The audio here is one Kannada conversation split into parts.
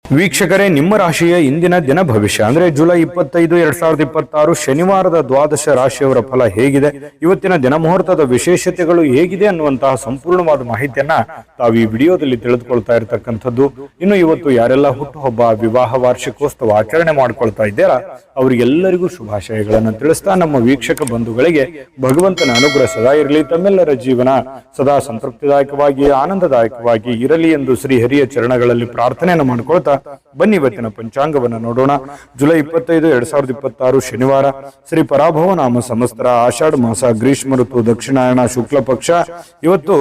ವೀಕ್ಷಕರೇ, ನಿಮ್ಮ ರಾಶಿಯ ಇಂದಿನ ದಿನ ಭವಿಷ್ಯ ಅಂದ್ರೆ ಜುಲೈ 25, 2026 ಶನಿವಾರದ ದ್ವಾದಶ ರಾಶಿಯವರ ಫಲ ಹೇಗಿದೆ, ಇವತ್ತಿನ ದಿನ ಮುಹೂರ್ತದ ವಿಶೇಷತೆಗಳು ಹೇಗಿದೆ ಅನ್ನುವಂತಹ ಸಂಪೂರ್ಣವಾದ ಮಾಹಿತಿಯನ್ನ ತಾವು ಈ ವಿಡಿಯೋದಲ್ಲಿ ತಿಳಿದುಕೊಳ್ತಾ ಇರತಕ್ಕಂಥದ್ದು. ಇನ್ನು ಇವತ್ತು ಯಾರೆಲ್ಲ ಹುಟ್ಟುಹಬ್ಬ, ವಿವಾಹ, ವಾರ್ಷಿಕೋತ್ಸವ ಆಚರಣೆ ಮಾಡ್ಕೊಳ್ತಾ ಇದ್ದೀರಾ ಅವರಿಗೆಲ್ಲರಿಗೂ ಶುಭಾಶಯಗಳನ್ನು ತಿಳಿಸ್ತಾ ನಮ್ಮ ವೀಕ್ಷಕ ಬಂಧುಗಳಿಗೆ ಭಗವಂತನ ಅನುಗ್ರಹ ಸದಾ ಇರಲಿ, ತಮ್ಮೆಲ್ಲರ ಜೀವನ ಸದಾ ಸಂತೃಪ್ತಿದಾಯಕವಾಗಿ ಆನಂದದಾಯಕವಾಗಿ ಇರಲಿ ಎಂದು ಶ್ರೀಹರಿಯ ಚರಣಗಳಲ್ಲಿ ಪ್ರಾರ್ಥನೆಯನ್ನು ಮಾಡಿಕೊಳ್ತಾ ಬನ್ನಿ ಇವತ್ತಿನ ಪಂಚಾಂಗವನ್ನು ನೋಡೋಣ. ಜುಲೈ 25, 2026 ಶನಿವಾರ, ಶ್ರೀ ಪರಾಭವ ನಾಮ ಸಂವತ್ಸರ, ಆಷಾಢ ಮಾಸ, ಗ್ರೀಷ್ಮ ಋತು, ದಕ್ಷಿಣಾಯಣ, ಶುಕ್ಲ ಪಕ್ಷ. ಇವತ್ತು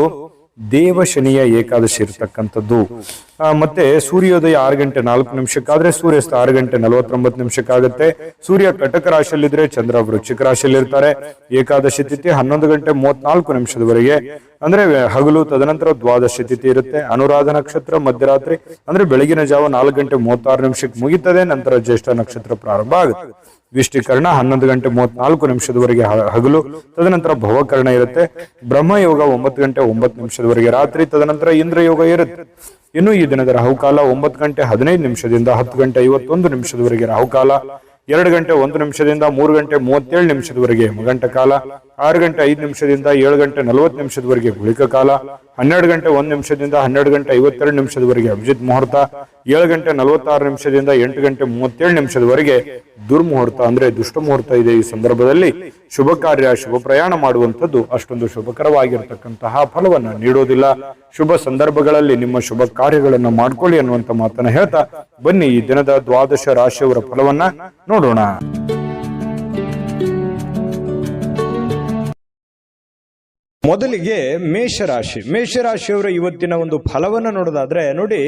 ದೇವ ಶನಿಯ ಏಕಾದಶಿ ಇರತಕ್ಕಂಥದ್ದು. ಮತ್ತೆ ಸೂರ್ಯೋದಯ 6 ಗಂಟೆ 4 ನಿಮಿಷಕ್ಕಾದ್ರೆ ಸೂರ್ಯಾಸ್ತ 6 ಗಂಟೆ 49 ನಿಮಿಷಕ್ಕಾಗುತ್ತೆ. ಸೂರ್ಯ ಕಟಕ ರಾಶಿಯಲ್ಲಿದ್ರೆ ಚಂದ್ರ ವೃಶ್ಚಿಕ ರಾಶಿಯಲ್ಲಿರ್ತಾರೆ. ಏಕಾದಶಿ ತಿಥಿ 11 ಗಂಟೆ 34 ನಿಮಿಷದವರೆಗೆ ಅಂದ್ರೆ ಹಗಲು. ತದನಂತರ ದ್ವಾದಶಿ ತಿಥಿ ಇರುತ್ತೆ. ಅನುರಾಧ ನಕ್ಷತ್ರ ಮಧ್ಯರಾತ್ರಿ ಅಂದ್ರೆ ಬೆಳಗಿನ ಜಾವ 4 ಗಂಟೆ 36 ನಿಮಿಷಕ್ಕೆ ಮುಗಿತದೆ. ನಂತರ ಜ್ಯೇಷ್ಠ ನಕ್ಷತ್ರ ಪ್ರಾರಂಭ ಆಗುತ್ತೆ. ವಿಷ್ಟಿಕರ್ಣ 11 ಗಂಟೆ 34 ನಿಮಿಷದವರೆಗೆ ಹಗಲು. ತದನಂತರ ಭವಕರ್ಣ ಇರುತ್ತೆ. ಬ್ರಹ್ಮಯೋಗ 9 ಗಂಟೆ 9 ನಿಮಿಷದವರೆಗೆ ರಾತ್ರಿ. ತದನಂತರ ಇಂದ್ರಯೋಗ ಇರುತ್ತೆ. ಇನ್ನು ಈ ದಿನದ ರಾಹುಕಾಲ 9 ಗಂಟೆ 15 ನಿಮಿಷದಿಂದ 10 ಗಂಟೆ 51 ನಿಮಿಷದವರೆಗೆ ರಾಹುಕಾಲ. 2 ಗಂಟೆ 1 ನಿಮಿಷದಿಂದ 3 ಗಂಟೆ 37 ನಿಮಿಷದವರೆಗೆ ಮಗಂಟ ಕಾಲ. 6 ಗಂಟೆ 5 ನಿಮಿಷದಿಂದ 7 ಗಂಟೆ 40 ನಿಮಿಷದವರೆಗೆ ಗುಳಿಕ ಕಾಲ. 12 ಗಂಟೆ 1 ನಿಮಿಷದಿಂದ 12 ಗಂಟೆ 52 ನಿಮಿಷದವರೆಗೆ ಅಭಿಜಿತ್ ಮುಹೂರ್ತ. 7 ಗಂಟೆ 46 ನಿಮಿಷದಿಂದ 8 ಗಂಟೆ 37 ನಿಮಿಷದವರೆಗೆ ದುರ್ಮುಹೂರ್ತ ಅಂದ್ರೆ ದುಷ್ಟ ಮುಹೂರ್ತ ಇದೆ. ಈ ಸಂದರ್ಭದಲ್ಲಿ ಶುಭ ಕಾರ್ಯ, ಶುಭ ಪ್ರಯಾಣ ಮಾಡುವಂಥದ್ದು ಅಷ್ಟೊಂದು ಶುಭಕರವಾಗಿರ್ತಕ್ಕಂತಹ ಫಲವನ್ನ ನೀಡೋದಿಲ್ಲ. ಶುಭ ಸಂದರ್ಭಗಳಲ್ಲಿ ನಿಮ್ಮ ಶುಭ ಕಾರ್ಯಗಳನ್ನ ಮಾಡ್ಕೊಳ್ಳಿ ಅನ್ನುವಂತ ಮಾತನ್ನ ಹೇಳ್ತಾ ಬನ್ನಿ ಈ ದಿನದ ದ್ವಾದಶ ರಾಶಿಯವರ ಫಲವನ್ನ ನೋಡೋಣ. ಮೊದಲಿಗೆ ಮೇಷರಾಶಿ. ಮೇಷರಾಶಿಯವರ ಇವತ್ತಿನ ಒಂದು ಫಲವನ್ನ ನೋಡೋದಾದ್ರೆ ನೋಡಿ,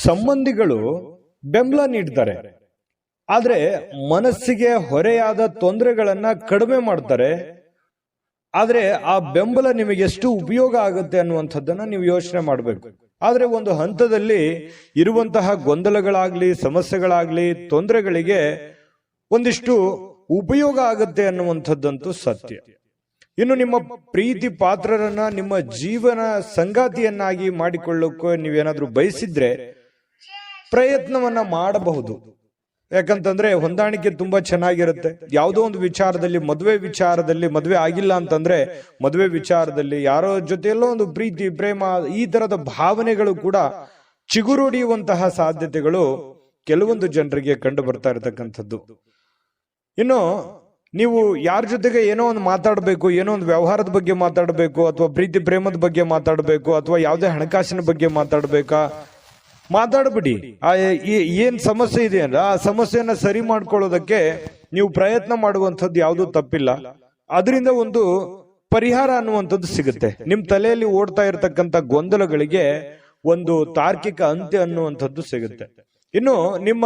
ಸಂಬಂಧಿಗಳು ಬೆಂಬಲ ನೀಡ್ತಾರೆ, ಆದ್ರೆ ಮನಸ್ಸಿಗೆ ಹೊರೆಯಾದ ತೊಂದರೆಗಳನ್ನ ಕಡಿಮೆ ಮಾಡ್ತಾರೆ. ಆದ್ರೆ ಆ ಬೆಂಬಲ ನಿಮಗೆ ಎಷ್ಟು ಉಪಯೋಗ ಆಗುತ್ತೆ ಅನ್ನುವಂಥದ್ದನ್ನ ನೀವು ಯೋಚನೆ ಮಾಡಬೇಕು. ಆದ್ರೆ ಒಂದು ಹಂತದಲ್ಲಿ ಇರುವಂತಹ ಗೊಂದಲಗಳಾಗ್ಲಿ, ಸಮಸ್ಯೆಗಳಾಗ್ಲಿ, ತೊಂದರೆಗಳಿಗೆ ಒಂದಿಷ್ಟು ಉಪಯೋಗ ಆಗುತ್ತೆ ಅನ್ನುವಂಥದ್ದಂತೂ ಸತ್ಯ. ಇನ್ನು ನಿಮ್ಮ ಪ್ರೀತಿ ಪಾತ್ರರನ್ನ ನಿಮ್ಮ ಜೀವನ ಸಂಗಾತಿಯನ್ನಾಗಿ ಮಾಡಿಕೊಳ್ಳೋಕೆ ನೀವೇನಾದ್ರೂ ಬಯಸಿದ್ರೆ ಪ್ರಯತ್ನವನ್ನ ಮಾಡಬಹುದು. ಯಾಕಂತಂದ್ರೆ ಹೊಂದಾಣಿಕೆ ತುಂಬಾ ಚೆನ್ನಾಗಿರುತ್ತೆ. ಯಾವುದೋ ಒಂದು ವಿಚಾರದಲ್ಲಿ, ಮದುವೆ ಆಗಿಲ್ಲ ಅಂತಂದ್ರೆ ಮದುವೆ ವಿಚಾರದಲ್ಲಿ ಯಾರೋ ಜೊತೆಯಲ್ಲೋ ಒಂದು ಪ್ರೀತಿ, ಪ್ರೇಮ, ಈ ತರದ ಭಾವನೆಗಳು ಕೂಡ ಚಿಗುರೊಡೆಯುವಂತಹ ಸಾಧ್ಯತೆಗಳು ಕೆಲವೊಂದು ಜನರಿಗೆ ಕಂಡು ಬರ್ತಾ ಇರತಕ್ಕಂಥದ್ದು. ಇನ್ನು ನೀವು ಯಾರ ಜೊತೆಗೆ ಏನೋ ಒಂದು ಮಾತಾಡಬೇಕು, ಏನೋ ಒಂದು ವ್ಯವಹಾರದ ಬಗ್ಗೆ ಮಾತಾಡಬೇಕು, ಅಥವಾ ಪ್ರೀತಿ ಪ್ರೇಮದ ಬಗ್ಗೆ ಮಾತಾಡಬೇಕು, ಅಥವಾ ಯಾವುದೇ ಹಣಕಾಸಿನ ಬಗ್ಗೆ ಮಾತಾಡ್ಬಿಡಿ. ಏನ್ ಸಮಸ್ಯೆ ಇದೆ ಅಂದ್ರೆ ಆ ಸಮಸ್ಯೆಯನ್ನ ಸರಿ ಮಾಡ್ಕೊಳ್ಳೋದಕ್ಕೆ ನೀವು ಪ್ರಯತ್ನ ಮಾಡುವಂಥದ್ದು ಯಾವುದೂ ತಪ್ಪಿಲ್ಲ. ಅದರಿಂದ ಒಂದು ಪರಿಹಾರ ಅನ್ನುವಂಥದ್ದು ಸಿಗುತ್ತೆ. ನಿಮ್ ತಲೆಯಲ್ಲಿ ಓಡ್ತಾ ಇರತಕ್ಕಂತ ಗೊಂದಲಗಳಿಗೆ ಒಂದು ತಾರ್ಕಿಕ ಅಂತ್ಯ ಅನ್ನುವಂಥದ್ದು ಸಿಗುತ್ತೆ. ಇನ್ನು ನಿಮ್ಮ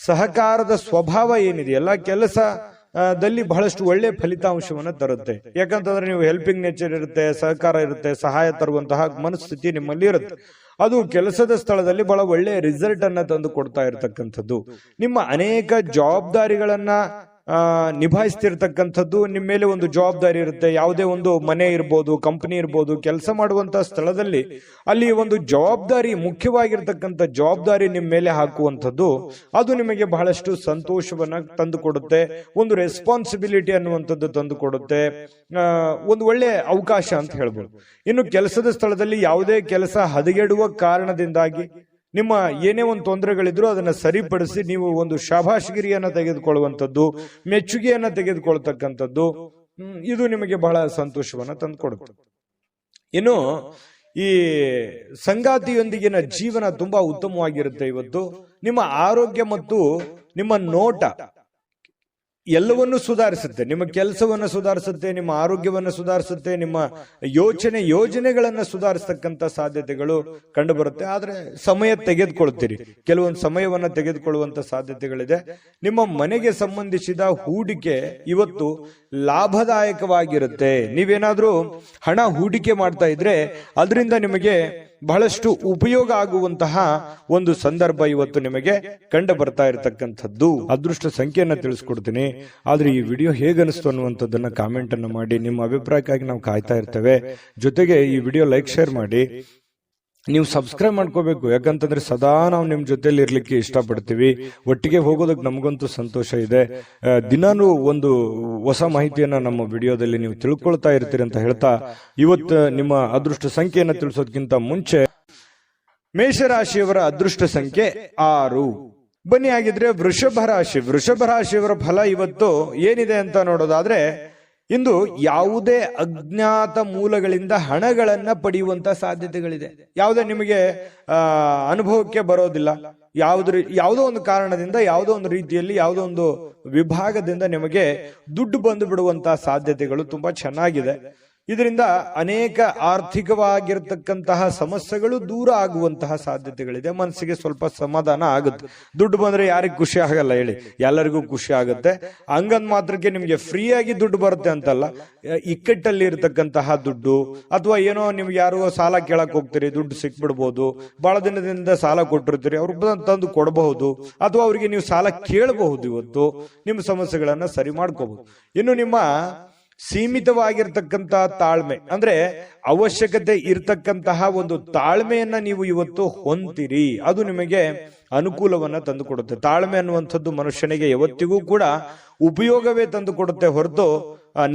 ಸಹಕಾರದ ಸ್ವಭಾವ ಏನಿದೆ, ಎಲ್ಲ ಕೆಲಸದಲ್ಲಿ ಬಹಳಷ್ಟು ಒಳ್ಳೆ ಫಲಿತಾಂಶವನ್ನ ತರುತ್ತೆ. ಯಾಕಂತಂದ್ರೆ ನೀವು ಹೆಲ್ಪಿಂಗ್ ನೇಚರ್ ಇರುತ್ತೆ, ಸಹಕಾರ ಇರುತ್ತೆ, ಸಹಾಯ ತರುವಂತಹ ಮನಸ್ಥಿತಿ ನಿಮ್ಮಲ್ಲಿ ಇರುತ್ತೆ. ಅದು ಕೆಲಸದ ಸ್ಥಳದಲ್ಲಿ ಬಹಳ ಒಳ್ಳೆ ರಿಸಲ್ಟ್ ಅನ್ನ ತಂದು ಕೊಡ್ತಾ ಇರತಕ್ಕಂಥದ್ದು. ನಿಮ್ಮ ಅನೇಕ ಜವಾಬ್ದಾರಿಗಳನ್ನ ನಿಭಾಯಿಸ್ತಿರ್ತಕ್ಕಂಥದ್ದು. ನಿಮ್ಮ ಮೇಲೆ ಒಂದು ಜವಾಬ್ದಾರಿ ಇರುತ್ತೆ. ಯಾವುದೇ ಒಂದು ಮನೆ ಇರ್ಬೋದು, ಕಂಪನಿ ಇರ್ಬೋದು, ಕೆಲಸ ಮಾಡುವಂತಹ ಸ್ಥಳದಲ್ಲಿ ಅಲ್ಲಿ ಒಂದು ಜವಾಬ್ದಾರಿ, ಮುಖ್ಯವಾಗಿರ್ತಕ್ಕಂಥ ಜವಾಬ್ದಾರಿ ನಿಮ್ಮ ಮೇಲೆ ಹಾಕುವಂಥದ್ದು ಅದು ನಿಮಗೆ ಬಹಳಷ್ಟು ಸಂತೋಷವನ್ನ ತಂದು ಕೊಡುತ್ತೆ. ಒಂದು ರೆಸ್ಪಾನ್ಸಿಬಿಲಿಟಿ ಅನ್ನುವಂಥದ್ದು ತಂದು ಕೊಡುತ್ತೆ. ಒಂದು ಒಳ್ಳೆ ಅವಕಾಶ ಅಂತ ಹೇಳ್ಬೋದು. ಇನ್ನು ಕೆಲಸದ ಸ್ಥಳದಲ್ಲಿ ಯಾವುದೇ ಕೆಲಸ ಹದಗೆಡುವ ಕಾರಣದಿಂದಾಗಿ ನಿಮ್ಮ ಏನೇ ಒಂದು ತೊಂದರೆಗಳಿದ್ರು ಅದನ್ನ ಸರಿಪಡಿಸಿ ನೀವು ಒಂದು ಶಾಬಾಷ್ಗಿರಿಯನ್ನ ತೆಗೆದುಕೊಳ್ಳುವಂಥದ್ದು, ಮೆಚ್ಚುಗೆಯನ್ನ ತೆಗೆದುಕೊಳ್ತಕ್ಕಂಥದ್ದು, ಇದು ನಿಮಗೆ ಬಹಳ ಸಂತೋಷವನ್ನ ತಂದುಕೊಡುತ್ತೆ. ಇನ್ನು ಈ ಸಂಗಾತಿಯೊಂದಿಗಿನ ಜೀವನ ತುಂಬಾ ಉತ್ತಮವಾಗಿರುತ್ತೆ. ಇವತ್ತು ನಿಮ್ಮ ಆರೋಗ್ಯ ಮತ್ತು ನಿಮ್ಮ ನೋಟ ಎಲ್ಲವನ್ನೂ ಸುಧಾರಿಸುತ್ತೆ. ನಿಮ್ಮ ಕೆಲಸವನ್ನ ಸುಧಾರಿಸುತ್ತೆ, ನಿಮ್ಮ ಆರೋಗ್ಯವನ್ನ ಸುಧಾರಿಸುತ್ತೆ, ನಿಮ್ಮ ಯೋಜನೆಗಳನ್ನ ಸುಧಾರಿಸತಕ್ಕಂತ ಸಾಧ್ಯತೆಗಳು ಕಂಡು ಬರುತ್ತೆ. ಆದ್ರೆ ಸಮಯ ತೆಗೆದುಕೊಳ್ತೀರಿ, ಕೆಲವೊಂದು ಸಮಯವನ್ನ ತೆಗೆದುಕೊಳ್ಳುವಂತ ಸಾಧ್ಯತೆಗಳಿದೆ. ನಿಮ್ಮ ಮನೆಗೆ ಸಂಬಂಧಿಸಿದ ಹೂಡಿಕೆ ಇವತ್ತು ಲಾಭದಾಯಕವಾಗಿರುತ್ತೆ. ನೀವೇನಾದ್ರೂ ಹಣ ಹೂಡಿಕೆ ಮಾಡ್ತಾ ಇದ್ರೆ ಅದರಿಂದ ನಿಮಗೆ ಬಹಳಷ್ಟು ಉಪಯೋಗ ಆಗುವಂತಹ ಒಂದು ಸಂದರ್ಭ ಇವತ್ತು ನಿಮಗೆ ಕಂಡು ಬರ್ತಾ ಇರತಕ್ಕಂಥದ್ದು. ಅದೃಷ್ಟ ಸಂಖ್ಯೆಯನ್ನ ತಿಳಿಸ್ಕೊಡ್ತೀನಿ. ಆದ್ರೆ ಈ ವಿಡಿಯೋ ಹೇಗನಿಸ್ತು ಅನ್ನುವಂಥದ್ದನ್ನ ಕಾಮೆಂಟ್ ಅನ್ನು ಮಾಡಿ. ನಿಮ್ಮ ಅಭಿಪ್ರಾಯಕ್ಕಾಗಿ ನಾವು ಕಾಯ್ತಾ ಇರ್ತೇವೆ. ಜೊತೆಗೆ ಈ ವಿಡಿಯೋ ಲೈಕ್, ಶೇರ್ ಮಾಡಿ. ನೀವು ಸಬ್ಸ್ಕ್ರೈಬ್ ಮಾಡ್ಕೋಬೇಕು. ಯಾಕಂತಂದ್ರೆ ಸದಾ ನಾವು ನಿಮ್ ಜೊತೆಲಿ ಇರ್ಲಿಕ್ಕೆ ಇಷ್ಟಪಡ್ತೀವಿ. ಒಟ್ಟಿಗೆ ಹೋಗೋದಕ್ಕೆ ನಮಗಂತೂ ಸಂತೋಷ ಇದೆ. ದಿನಾನು ಒಂದು ಹೊಸ ಮಾಹಿತಿಯನ್ನ ನಮ್ಮ ವಿಡಿಯೋದಲ್ಲಿ ನೀವು ತಿಳ್ಕೊಳ್ತಾ ಇರ್ತೀರಿ ಅಂತ ಹೇಳ್ತಾ, ಇವತ್ತು ನಿಮ್ಮ ಅದೃಷ್ಟ ಸಂಖ್ಯೆಯನ್ನ ತಿಳಿಸೋದಕ್ಕಿಂತ ಮುಂಚೆ ಮೇಷರಾಶಿಯವರ ಅದೃಷ್ಟ ಸಂಖ್ಯೆ 6. ಬನ್ನಿ ಆಗಿದ್ರೆ ವೃಷಭ ರಾಶಿಯವರ ಫಲ ಇವತ್ತು ಏನಿದೆ ಅಂತ ನೋಡೋದಾದ್ರೆ, ಇಂದು ಯಾವುದೇ ಅಜ್ಞಾತ ಮೂಲಗಳಿಂದ ಹಣಗಳನ್ನ ಪಡೆಯುವಂತ ಸಾಧ್ಯತೆಗಳಿದೆ. ಯಾವುದೇ ನಿಮಗೆ ಅನುಭವಕ್ಕೆ ಬರೋದಿಲ್ಲ. ಯಾವುದೋ ಒಂದು ಕಾರಣದಿಂದ, ಯಾವುದೋ ಒಂದು ರೀತಿಯಲ್ಲಿ, ಯಾವುದೋ ಒಂದು ವಿಭಾಗದಿಂದ ನಿಮಗೆ ದುಡ್ಡು ಬಂದು ಬಿಡುವಂತಹ ಸಾಧ್ಯತೆಗಳು ತುಂಬಾ ಚೆನ್ನಾಗಿದೆ. ಇದರಿಂದ ಅನೇಕ ಆರ್ಥಿಕವಾಗಿರ್ತಕ್ಕಂತಹ ಸಮಸ್ಯೆಗಳು ದೂರ ಆಗುವಂತಹ ಸಾಧ್ಯತೆಗಳಿದೆ. ಮನಸ್ಸಿಗೆ ಸ್ವಲ್ಪ ಸಮಾಧಾನ ಆಗುತ್ತೆ. ದುಡ್ಡು ಬಂದ್ರೆ ಯಾರಿಗೂ ಖುಷಿ ಆಗಲ್ಲ ಹೇಳಿ, ಎಲ್ಲರಿಗೂ ಖುಷಿ ಆಗುತ್ತೆ. ಹಂಗಂದ್ ಮಾತ್ರಕ್ಕೆ ನಿಮ್ಗೆ ಫ್ರೀಯಾಗಿ ದುಡ್ಡು ಬರುತ್ತೆ ಅಂತಲ್ಲ, ಇಕ್ಕಟ್ಟಲ್ಲಿ ಇರತಕ್ಕಂತಹ ದುಡ್ಡು, ಅಥವಾ ಏನೋ ನಿಮ್ಗೆ ಯಾರು ಸಾಲ ಕೇಳಕ್ ಹೋಗ್ತೀರಿ, ದುಡ್ಡು ಸಿಕ್ಬಿಡ್ಬೋದು. ಬಹಳ ದಿನದಿಂದ ಸಾಲ ಕೊಟ್ಟಿರ್ತೀರಿ, ಅವ್ರು ತಂದು ಕೊಡಬಹುದು, ಅಥವಾ ಅವರಿಗೆ ನೀವು ಸಾಲ ಕೇಳಬಹುದು. ಇವತ್ತು ನಿಮ್ಮ ಸಮಸ್ಯೆಗಳನ್ನ ಸರಿ ಮಾಡ್ಕೋಬಹುದು. ಇನ್ನು ನಿಮ್ಮ ಸೀಮಿತವಾಗಿರ್ತಕ್ಕಂತಹ ತಾಳ್ಮೆ, ಅಂದ್ರೆ ಅವಶ್ಯಕತೆ ಇರ್ತಕ್ಕಂತಹ ಒಂದು ತಾಳ್ಮೆಯನ್ನ ನೀವು ಇವತ್ತು ಹೊಂದಿರಿ. ಅದು ನಿಮಗೆ ಅನುಕೂಲವನ್ನ ತಂದುಕೊಡುತ್ತೆ. ತಾಳ್ಮೆ ಅನ್ನುವಂಥದ್ದು ಮನುಷ್ಯನಿಗೆ ಯಾವತ್ತಿಗೂ ಕೂಡ ಉಪಯೋಗವೇ ತಂದುಕೊಡುತ್ತೆ ಹೊರತು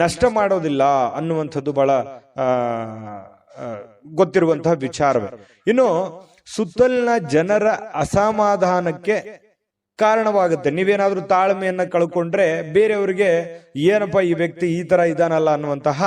ನಷ್ಟ ಮಾಡೋದಿಲ್ಲ ಅನ್ನುವಂಥದ್ದು ಬಹಳ ಗೊತ್ತಿರುವಂತಹ ವಿಚಾರವೇ. ಇನ್ನು ಸುತ್ತಲಿನ ಜನರ ಅಸಮಾಧಾನಕ್ಕೆ ಕಾರಣವಾಗುತ್ತೆ. ನೀವೇನಾದ್ರೂ ತಾಳ್ಮೆಯನ್ನ ಕಳ್ಕೊಂಡ್ರೆ ಬೇರೆಯವರಿಗೆ ಏನಪ್ಪಾ ಈ ವ್ಯಕ್ತಿ ಈ ತರ ಇದಾನಲ್ಲ ಅನ್ನುವಂತಹ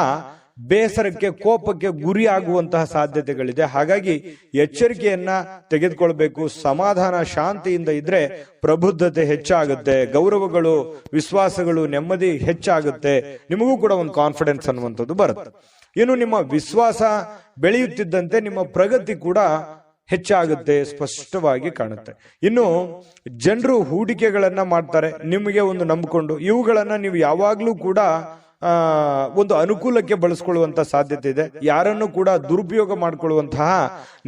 ಬೇಸರಕ್ಕೆ, ಕೋಪಕ್ಕೆ ಗುರಿ ಆಗುವಂತಹ ಸಾಧ್ಯತೆಗಳಿದೆ. ಹಾಗಾಗಿ ಎಚ್ಚರಿಕೆಯನ್ನ ತೆಗೆದುಕೊಳ್ಬೇಕು. ಸಮಾಧಾನ, ಶಾಂತಿಯಿಂದ ಇದ್ರೆ ಪ್ರಬುದ್ಧತೆ ಹೆಚ್ಚಾಗುತ್ತೆ, ಗೌರವಗಳು, ವಿಶ್ವಾಸಗಳು, ನೆಮ್ಮದಿ ಹೆಚ್ಚಾಗುತ್ತೆ. ನಿಮಗೂ ಕೂಡ ಒಂದು ಕಾನ್ಫಿಡೆನ್ಸ್ ಅನ್ನುವಂಥದ್ದು ಬರುತ್ತೆ. ಇನ್ನು ನಿಮ್ಮ ವಿಶ್ವಾಸ ಬೆಳೆಯುತ್ತಿದ್ದಂತೆ ನಿಮ್ಮ ಪ್ರಗತಿ ಕೂಡ ಹೆಚ್ಚಾಗುತ್ತೆ, ಸ್ಪಷ್ಟವಾಗಿ ಕಾಣುತ್ತೆ. ಇನ್ನು ಜನರು ಹೂಡಿಕೆಗಳನ್ನ ಮಾಡ್ತಾರೆ ನಿಮಗೆ ಒಂದು ನಂಬಿಕೊಂಡು. ಇವುಗಳನ್ನ ನೀವು ಯಾವಾಗ್ಲೂ ಕೂಡ ಒಂದು ಅನುಕೂಲಕ್ಕೆ ಬಳಸ್ಕೊಳ್ಳುವಂತ ಸಾಧ್ಯತೆ ಇದೆ. ಯಾರನ್ನು ಕೂಡ ದುರುಪಯೋಗ ಮಾಡಿಕೊಳ್ಳುವಂತಹ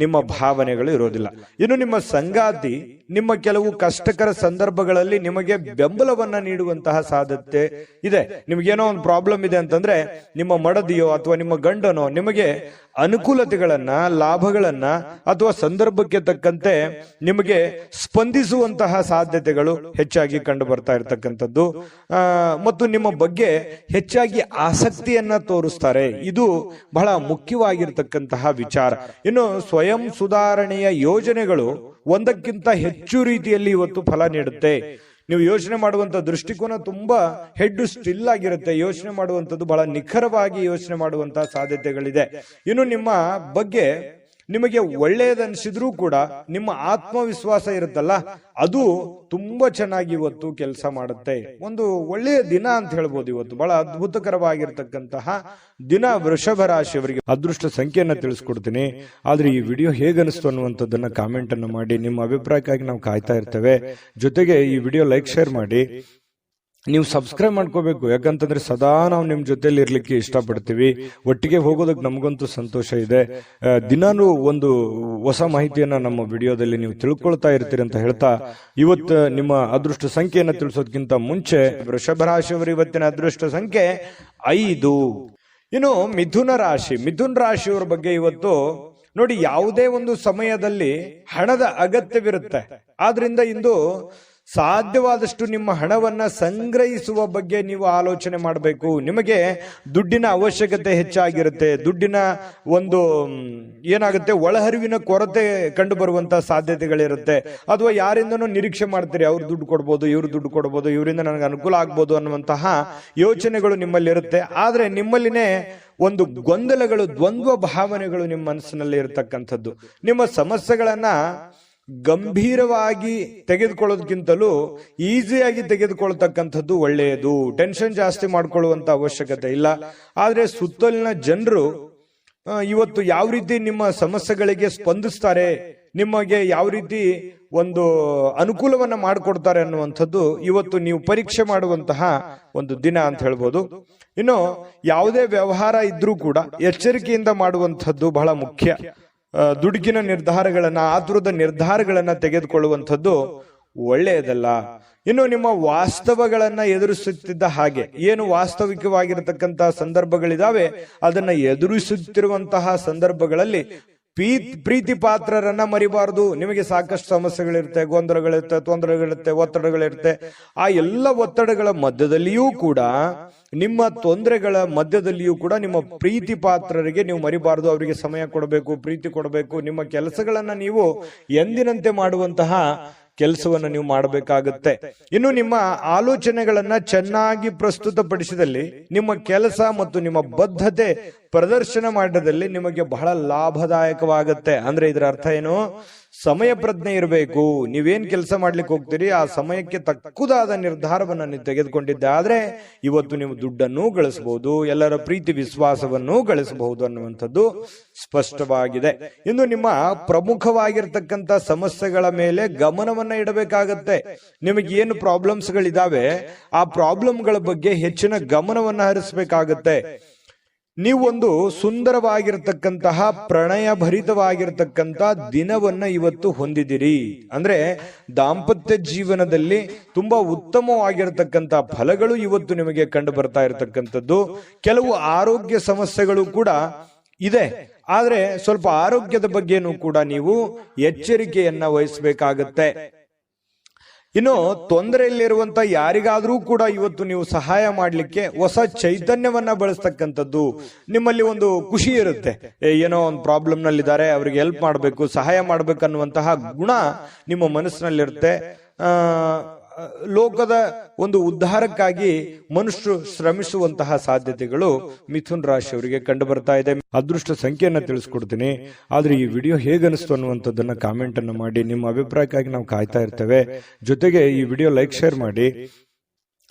ನಿಮ್ಮ ಭಾವನೆಗಳು ಇರೋದಿಲ್ಲ. ಇನ್ನು ನಿಮ್ಮ ಸಂಗಾತಿ ನಿಮ್ಮ ಕೆಲವು ಕಷ್ಟಕರ ಸಂದರ್ಭಗಳಲ್ಲಿ ನಿಮಗೆ ಬೆಂಬಲವನ್ನ ನೀಡುವಂತಹ ಸಾಧ್ಯತೆ ಇದೆ. ನಿಮ್ಗೇನೋ ಒಂದು ಪ್ರಾಬ್ಲಮ್ ಇದೆ ಅಂತಂದ್ರೆ ನಿಮ್ಮ ಮಡದಿಯೋ ಅಥವಾ ನಿಮ್ಮ ಗಂಡನೋ ನಿಮಗೆ ಅನುಕೂಲತೆಗಳನ್ನ, ಲಾಭಗಳನ್ನ ಅಥವಾ ಸಂದರ್ಭಕ್ಕೆ ತಕ್ಕಂತೆ ನಿಮಗೆ ಸ್ಪಂದಿಸುವಂತಹ ಸಾಧ್ಯತೆಗಳು ಹೆಚ್ಚಾಗಿ ಕಂಡು ಬರ್ತಾ ಇರತಕ್ಕಂಥದ್ದು. ಮತ್ತು ನಿಮ್ಮ ಬಗ್ಗೆ ಹೆಚ್ಚಾಗಿ ಆಸಕ್ತಿಯನ್ನ ತೋರಿಸ್ತಾರೆ. ಇದು ಬಹಳ ಮುಖ್ಯವಾಗಿರ್ತಕ್ಕಂತಹ ವಿಚಾರ. ಇನ್ನು ಸ್ವಯಂ ಸುಧಾರಣೆಯ ಯೋಜನೆಗಳು ಒಂದಕ್ಕಿಂತ ಹೆಚ್ಚು ರೀತಿಯಲ್ಲಿ ಇವತ್ತು ಫಲ ನೀಡುತ್ತೆ. ನೀವು ಯೋಚನೆ ಮಾಡುವಂತ ದೃಷ್ಟಿಕೋನ ತುಂಬಾ ಹೆಡ್ ಸ್ಟಿಲ್ ಆಗಿರುತ್ತೆ. ಯೋಚನೆ ಮಾಡುವಂಥದ್ದು ಬಹಳ ನಿಖರವಾಗಿ ಯೋಚನೆ ಮಾಡುವಂತಹ ಸಾಧ್ಯತೆಗಳಿದೆ. ಇನ್ನು ನಿಮ್ಮ ಬಗ್ಗೆ ನಿಮಗೆ ಒಳ್ಳೆಯದನ್ಸಿದ್ರೂ ಕೂಡ ನಿಮ್ಮ ಆತ್ಮವಿಶ್ವಾಸ ಇರುತ್ತಲ್ಲ, ಅದು ತುಂಬಾ ಚೆನ್ನಾಗಿ ಇವತ್ತು ಕೆಲಸ ಮಾಡುತ್ತೆ. ಒಂದು ಒಳ್ಳೆಯ ದಿನ ಅಂತ ಹೇಳ್ಬೋದು. ಇವತ್ತು ಬಹಳ ಅದ್ಭುತಕರವಾಗಿರ್ತಕ್ಕಂತಹ ದಿನ ವೃಷಭ ರಾಶಿಯವರಿಗೆ. ಅದೃಷ್ಟ ಸಂಖ್ಯೆಯನ್ನ ತಿಳಿಸ್ಕೊಡ್ತೀನಿ. ಆದ್ರೆ ಈ ವಿಡಿಯೋ ಹೇಗನಿಸ್ತು ಅನ್ನುವಂಥದ್ದನ್ನ ಕಾಮೆಂಟ್ ಅನ್ನು ಮಾಡಿ. ನಿಮ್ಮ ಅಭಿಪ್ರಾಯಕ್ಕಾಗಿ ನಾವು ಕಾಯ್ತಾ ಇರ್ತೇವೆ. ಜೊತೆಗೆ ಈ ವಿಡಿಯೋ ಲೈಕ್, ಶೇರ್ ಮಾಡಿ. ನೀವು ಸಬ್ಸ್ಕ್ರೈಬ್ ಮಾಡ್ಕೋಬೇಕು. ಯಾಕಂತಂದ್ರೆ ಸದಾ ನಾವು ನಿಮ್ ಜೊತೆಲಿ ಇರ್ಲಿಕ್ಕೆ ಇಷ್ಟಪಡ್ತೀವಿ. ಒಟ್ಟಿಗೆ ಹೋಗೋದಕ್ಕೆ ನಮಗಂತೂ ಸಂತೋಷ ಇದೆ. ದಿನಾನು ಒಂದು ಹೊಸ ಮಾಹಿತಿಯನ್ನ ನಮ್ಮ ವಿಡಿಯೋದಲ್ಲಿ ನೀವು ತಿಳ್ಕೊಳ್ತಾ ಇರ್ತೀರಿ ಅಂತ ಹೇಳ್ತಾ, ಇವತ್ತು ನಿಮ್ಮ ಅದೃಷ್ಟ ಸಂಖ್ಯೆಯನ್ನ ತಿಳಿಸೋದಕ್ಕಿಂತ ಮುಂಚೆ ವೃಷಭ ರಾಶಿಯವರು ಇವತ್ತಿನ ಅದೃಷ್ಟ ಸಂಖ್ಯೆ 5. ಇನ್ನು ಮಿಥುನ ರಾಶಿಯವರ ಬಗ್ಗೆ ಇವತ್ತು ನೋಡಿ, ಯಾವುದೇ ಒಂದು ಸಮಯದಲ್ಲಿ ಹಣದ ಅಗತ್ಯವಿರುತ್ತೆ. ಆದ್ರಿಂದ ಇಂದು ಸಾಧ್ಯವಾದಷ್ಟು ನಿಮ್ಮ ಹಣವನ್ನ ಸಂಗ್ರಹಿಸುವ ಬಗ್ಗೆ ನೀವು ಆಲೋಚನೆ ಮಾಡಬೇಕು. ನಿಮಗೆ ದುಡ್ಡಿನ ಅವಶ್ಯಕತೆ ಹೆಚ್ಚಾಗಿರುತ್ತೆ. ದುಡ್ಡಿನ ಒಂದು ಏನಾಗುತ್ತೆ, ಒಳಹರಿವಿನ ಕೊರತೆ ಕಂಡು ಬರುವಂತಹ ಸಾಧ್ಯತೆಗಳಿರುತ್ತೆ. ಅಥವಾ ಯಾರಿಂದನೂ ನಿರೀಕ್ಷೆ ಮಾಡ್ತೀರಿ, ಅವ್ರು ದುಡ್ಡು ಕೊಡ್ಬೋದು, ಇವ್ರು ದುಡ್ಡು ಕೊಡ್ಬೋದು, ಇವರಿಂದ ನನಗೆ ಅನುಕೂಲ ಆಗ್ಬೋದು ಅನ್ನುವಂತಹ ಯೋಚನೆಗಳು ನಿಮ್ಮಲ್ಲಿ ಇರುತ್ತೆ. ಆದ್ರೆ ನಿಮ್ಮಲ್ಲಿನೇ ಒಂದು ಗೊಂದಲಗಳು, ದ್ವಂದ್ವ ಭಾವನೆಗಳು ನಿಮ್ಮ ಮನಸ್ಸಿನಲ್ಲಿ ಇರತಕ್ಕಂಥದ್ದು. ನಿಮ್ಮ ಸಮಸ್ಯೆಗಳನ್ನ ಗಂಭೀರವಾಗಿ ತೆಗೆದುಕೊಳ್ಳೋದಕ್ಕಿಂತಲೂ ಈಸಿಯಾಗಿ ತೆಗೆದುಕೊಳ್ತಕ್ಕಂಥದ್ದು ಒಳ್ಳೆಯದು. ಟೆನ್ಷನ್ ಜಾಸ್ತಿ ಮಾಡ್ಕೊಳ್ಳುವಂತ ಅವಶ್ಯಕತೆ ಇಲ್ಲ. ಆದ್ರೆ ಸುತ್ತಲಿನ ಜನರು ಇವತ್ತು ಯಾವ ರೀತಿ ನಿಮ್ಮ ಸಮಸ್ಯೆಗಳಿಗೆ ಸ್ಪಂದಿಸ್ತಾರೆ, ನಿಮಗೆ ಯಾವ ರೀತಿ ಒಂದು ಅನುಕೂಲವನ್ನ ಮಾಡಿಕೊಡ್ತಾರೆ ಅನ್ನುವಂಥದ್ದು ಇವತ್ತು ನೀವು ಪರೀಕ್ಷೆ ಮಾಡುವಂತಹ ಒಂದು ದಿನ ಅಂತ ಹೇಳ್ಬೋದು. ಇನ್ನು ಯಾವುದೇ ವ್ಯವಹಾರ ಇದ್ರೂ ಕೂಡ ಎಚ್ಚರಿಕೆಯಿಂದ ಮಾಡುವಂಥದ್ದು ಬಹಳ ಮುಖ್ಯ. ದುಡುಕಿನ ನಿರ್ಧಾರಗಳನ್ನ, ಆತುರದ ನಿರ್ಧಾರಗಳನ್ನ ತೆಗೆದುಕೊಳ್ಳುವಂಥದ್ದು ಒಳ್ಳೆಯದಲ್ಲ. ಇನ್ನು ನಿಮ್ಮ ವಾಸ್ತವಗಳನ್ನ ಎದುರಿಸುತ್ತಿದ್ದ ಹಾಗೆ, ಏನು ವಾಸ್ತವಿಕವಾಗಿರತಕ್ಕಂತಹ ಸಂದರ್ಭಗಳಿದಾವೆ ಅದನ್ನ ಎದುರಿಸುತ್ತಿರುವಂತಹ ಸಂದರ್ಭಗಳಲ್ಲಿ ಪ್ರೀತಿ ಪಾತ್ರರನ್ನ ಮರಿಬಾರದು. ನಿಮಗೆ ಸಾಕಷ್ಟು ಸಮಸ್ಯೆಗಳಿರುತ್ತೆ, ಗೊಂದಲಗಳಿರುತ್ತೆ, ತೊಂದರೆಗಳಿರುತ್ತೆ, ಒತ್ತಡಗಳಿರುತ್ತೆ. ಆ ಎಲ್ಲ ಒತ್ತಡಗಳ ಮಧ್ಯದಲ್ಲಿಯೂ ಕೂಡ, ನಿಮ್ಮ ತೊಂದರೆಗಳ ಮಧ್ಯದಲ್ಲಿಯೂ ಕೂಡ ನಿಮ್ಮ ಪ್ರೀತಿ ಪಾತ್ರರಿಗೆ ನೀವು ಮರಿಬಾರದು. ಅವರಿಗೆ ಸಮಯ ಕೊಡಬೇಕು, ಪ್ರೀತಿ ಕೊಡಬೇಕು. ನಿಮ್ಮ ಕೆಲಸಗಳನ್ನ ನೀವು ಎಂದಿನಂತೆ ಮಾಡುವಂತಹ ಕೆಲಸವನ್ನು ನೀವು ಮಾಡಬೇಕಾಗುತ್ತೆ. ಇನ್ನು ನಿಮ್ಮ ಆಲೋಚನೆಗಳನ್ನ ಚೆನ್ನಾಗಿ ಪ್ರಸ್ತುತಪಡಿಸಿದಲ್ಲಿ, ನಿಮ್ಮ ಕೆಲಸ ಮತ್ತು ನಿಮ್ಮ ಬದ್ಧತೆ ಪ್ರದರ್ಶನ ಮಾಡಿದಲ್ಲಿ ನಿಮಗೆ ಬಹಳ ಲಾಭದಾಯಕವಾಗುತ್ತೆ. ಅಂದ್ರೆ ಇದರ ಅರ್ಥ ಏನು? ಸಮಯ ಪ್ರಜ್ಞೆ ಇರಬೇಕು. ನೀವೇನ್ ಕೆಲಸ ಮಾಡ್ಲಿಕ್ಕೆ ಹೋಗ್ತೀರಿ ಆ ಸಮಯಕ್ಕೆ ತಕ್ಕುದಾದ ನಿರ್ಧಾರವನ್ನ ನೀವು ತೆಗೆದುಕೊಂಡಿದ್ದೆ ಆದ್ರೆ ಇವತ್ತು ನೀವು ದುಡ್ಡನ್ನು ಗಳಿಸಬಹುದು, ಎಲ್ಲರ ಪ್ರೀತಿ ವಿಶ್ವಾಸವನ್ನು ಗಳಿಸಬಹುದು ಅನ್ನುವಂಥದ್ದು ಸ್ಪಷ್ಟವಾಗಿದೆ. ಇನ್ನು ನಿಮ್ಮ ಪ್ರಮುಖವಾಗಿರ್ತಕ್ಕಂಥ ಸಮಸ್ಯೆಗಳ ಮೇಲೆ ಗಮನವನ್ನ ಇಡಬೇಕಾಗತ್ತೆ. ನಿಮಗೆ ಏನು ಪ್ರಾಬ್ಲಮ್ಸ್ ಗಳಿದಾವೆ ಆ ಪ್ರಾಬ್ಲಮ್ಗಳ ಬಗ್ಗೆ ಹೆಚ್ಚಿನ ಗಮನವನ್ನ ಹರಿಸಬೇಕಾಗತ್ತೆ. ನೀವೊಂದು ಸುಂದರವಾಗಿರ್ತಕ್ಕಂತಹ ಪ್ರಣಯ ಭರಿತವಾಗಿರ್ತಕ್ಕಂಥ ದಿನವನ್ನ ಇವತ್ತು ಹೊಂದಿದಿರಿ. ಅಂದ್ರೆ ದಾಂಪತ್ಯ ಜೀವನದಲ್ಲಿ ತುಂಬಾ ಉತ್ತಮವಾಗಿರ್ತಕ್ಕಂಥ ಫಲಗಳು ಇವತ್ತು ನಿಮಗೆ ಕಂಡು ಬರ್ತಾ ಇರತಕ್ಕಂಥದ್ದು. ಕೆಲವು ಆರೋಗ್ಯ ಸಮಸ್ಯೆಗಳು ಕೂಡ ಇದೆ, ಆದ್ರೆ ಸ್ವಲ್ಪ ಆರೋಗ್ಯದ ಬಗ್ಗೆನೂ ಕೂಡ ನೀವು ಎಚ್ಚರಿಕೆಯನ್ನ ವಹಿಸಬೇಕಾಗತ್ತೆ. ಇನ್ನು ತೊಂದರೆಯಲ್ಲಿರುವಂತ ಯಾರಿಗಾದ್ರೂ ಕೂಡ ಇವತ್ತು ನೀವು ಸಹಾಯ ಮಾಡ್ಲಿಕ್ಕೆ ಹೊಸ ಚೈತನ್ಯವನ್ನ ಬಳಸ್ತಕ್ಕಂಥದ್ದು. ನಿಮ್ಮಲ್ಲಿ ಒಂದು ಖುಷಿ ಇರುತ್ತೆ, ಏನೋ ಒಂದು ಪ್ರಾಬ್ಲಮ್ ನಲ್ಲಿದ್ದಾರೆ, ಅವ್ರಿಗೆ ಹೆಲ್ಪ್ ಮಾಡಬೇಕು, ಸಹಾಯ ಮಾಡ್ಬೇಕನ್ನುವಂತಹ ಗುಣ ನಿಮ್ಮ ಮನಸ್ಸಿನಲ್ಲಿರುತ್ತೆ. ಲೋಕದ ಒಂದು ಉದ್ಧಾರಕ್ಕಾಗಿ ಮನುಷ್ಯರು ಶ್ರಮಿಸುವಂತಹ ಸಾಧ್ಯತೆಗಳು ಮಿಥುನ್ ರಾಶಿಯವರಿಗೆ ಕಂಡು ಬರ್ತಾ ಇದೆ. ಅದೃಷ್ಟ ಸಂಖ್ಯೆಯನ್ನ ತಿಳಿಸ್ಕೊಡ್ತೀನಿ, ಆದ್ರೆ ಈ ವಿಡಿಯೋ ಹೇಗನಿಸ್ತು ಅನ್ನುವಂಥದ್ದನ್ನ ಕಾಮೆಂಟ್ ಅನ್ನು ಮಾಡಿ. ನಿಮ್ಮ ಅಭಿಪ್ರಾಯಕ್ಕಾಗಿ ನಾವು ಕಾಯ್ತಾ ಇರ್ತೇವೆ. ಜೊತೆಗೆ ಈ ವಿಡಿಯೋ ಲೈಕ್ ಶೇರ್ ಮಾಡಿ.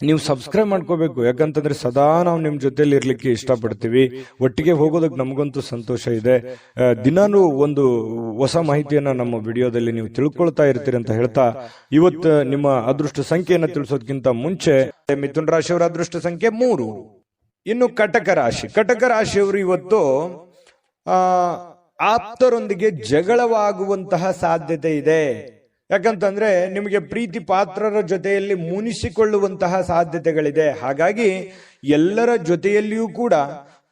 ನೀವು ಸಬ್ಸ್ಕ್ರೈಬ್ ಮಾಡ್ಕೋಬೇಕು, ಯಾಕಂತಂದ್ರೆ ಸದಾ ನಾವು ನಿಮ್ ಜೊತೆಲಿ ಇರ್ಲಿಕ್ಕೆ ಇಷ್ಟಪಡ್ತೀವಿ. ಒಟ್ಟಿಗೆ ಹೋಗೋದಕ್ಕೆ ನಮಗಂತೂ ಸಂತೋಷ ಇದೆ. ದಿನಾನು ಒಂದು ಹೊಸ ಮಾಹಿತಿಯನ್ನ ನಮ್ಮ ವಿಡಿಯೋದಲ್ಲಿ ನೀವು ತಿಳ್ಕೊಳ್ತಾ ಇರ್ತೀರಿ ಅಂತ ಹೇಳ್ತಾ, ಇವತ್ತು ನಿಮ್ಮ ಅದೃಷ್ಟ ಸಂಖ್ಯೆಯನ್ನ ತಿಳಿಸೋದಕ್ಕಿಂತ ಮುಂಚೆ ಮಿಥುನ್ ರಾಶಿಯವರ ಅದೃಷ್ಟ ಸಂಖ್ಯೆ 3. ಇನ್ನು ಕಟಕ ರಾಶಿ. ಕಟಕ ರಾಶಿಯವರು ಇವತ್ತು ಆಪ್ತರೊಂದಿಗೆ ಜಗಳವಾಗುವಂತಹ ಸಾಧ್ಯತೆ ಇದೆ. ಯಾಕಂತಂದ್ರೆ ನಿಮಗೆ ಪ್ರೀತಿ ಪಾತ್ರರ ಜೊತೆಯಲ್ಲಿ ಮುನಿಸಿಕೊಳ್ಳುವಂತಹ ಸಾಧ್ಯತೆಗಳಿದೆ. ಹಾಗಾಗಿ ಎಲ್ಲರ ಜೊತೆಯಲ್ಲಿಯೂ ಕೂಡ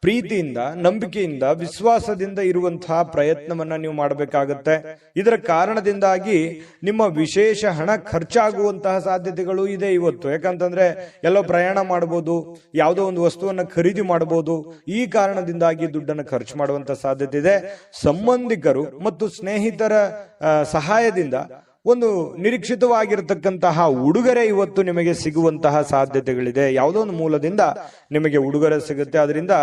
ಪ್ರೀತಿಯಿಂದ, ನಂಬಿಕೆಯಿಂದ, ವಿಶ್ವಾಸದಿಂದ ಇರುವಂತಹ ಪ್ರಯತ್ನವನ್ನ ನೀವು ಮಾಡಬೇಕಾಗತ್ತೆ. ಇದರ ಕಾರಣದಿಂದಾಗಿ ನಿಮ್ಮ ವಿಶೇಷ ಹಣ ಖರ್ಚಾಗುವಂತಹ ಸಾಧ್ಯತೆಗಳು ಇದೆ ಇವತ್ತು. ಯಾಕಂತಂದ್ರೆ ಎಲ್ಲೋ ಪ್ರಯಾಣ ಮಾಡಬಹುದು, ಯಾವುದೋ ಒಂದು ವಸ್ತುವನ್ನ ಖರೀದಿ ಮಾಡಬಹುದು. ಈ ಕಾರಣದಿಂದಾಗಿ ದುಡ್ಡನ್ನು ಖರ್ಚು ಮಾಡುವಂತಹ ಸಾಧ್ಯತೆ ಇದೆ. ಸಂಬಂಧಿಕರು ಮತ್ತು ಸ್ನೇಹಿತರ ಸಹಾಯದಿಂದ ಒಂದು ನಿರೀಕ್ಷಿತವಾಗಿರತಕ್ಕಂತಹ ಉಡುಗೊರೆ ಇವತ್ತು ನಿಮಗೆ ಸಿಗುವಂತಹ ಸಾಧ್ಯತೆಗಳಿದೆ. ಯಾವುದೋ ಒಂದು ಮೂಲದಿಂದ ನಿಮಗೆ ಉಡುಗೊರೆ ಸಿಗುತ್ತೆ, ಅದರಿಂದ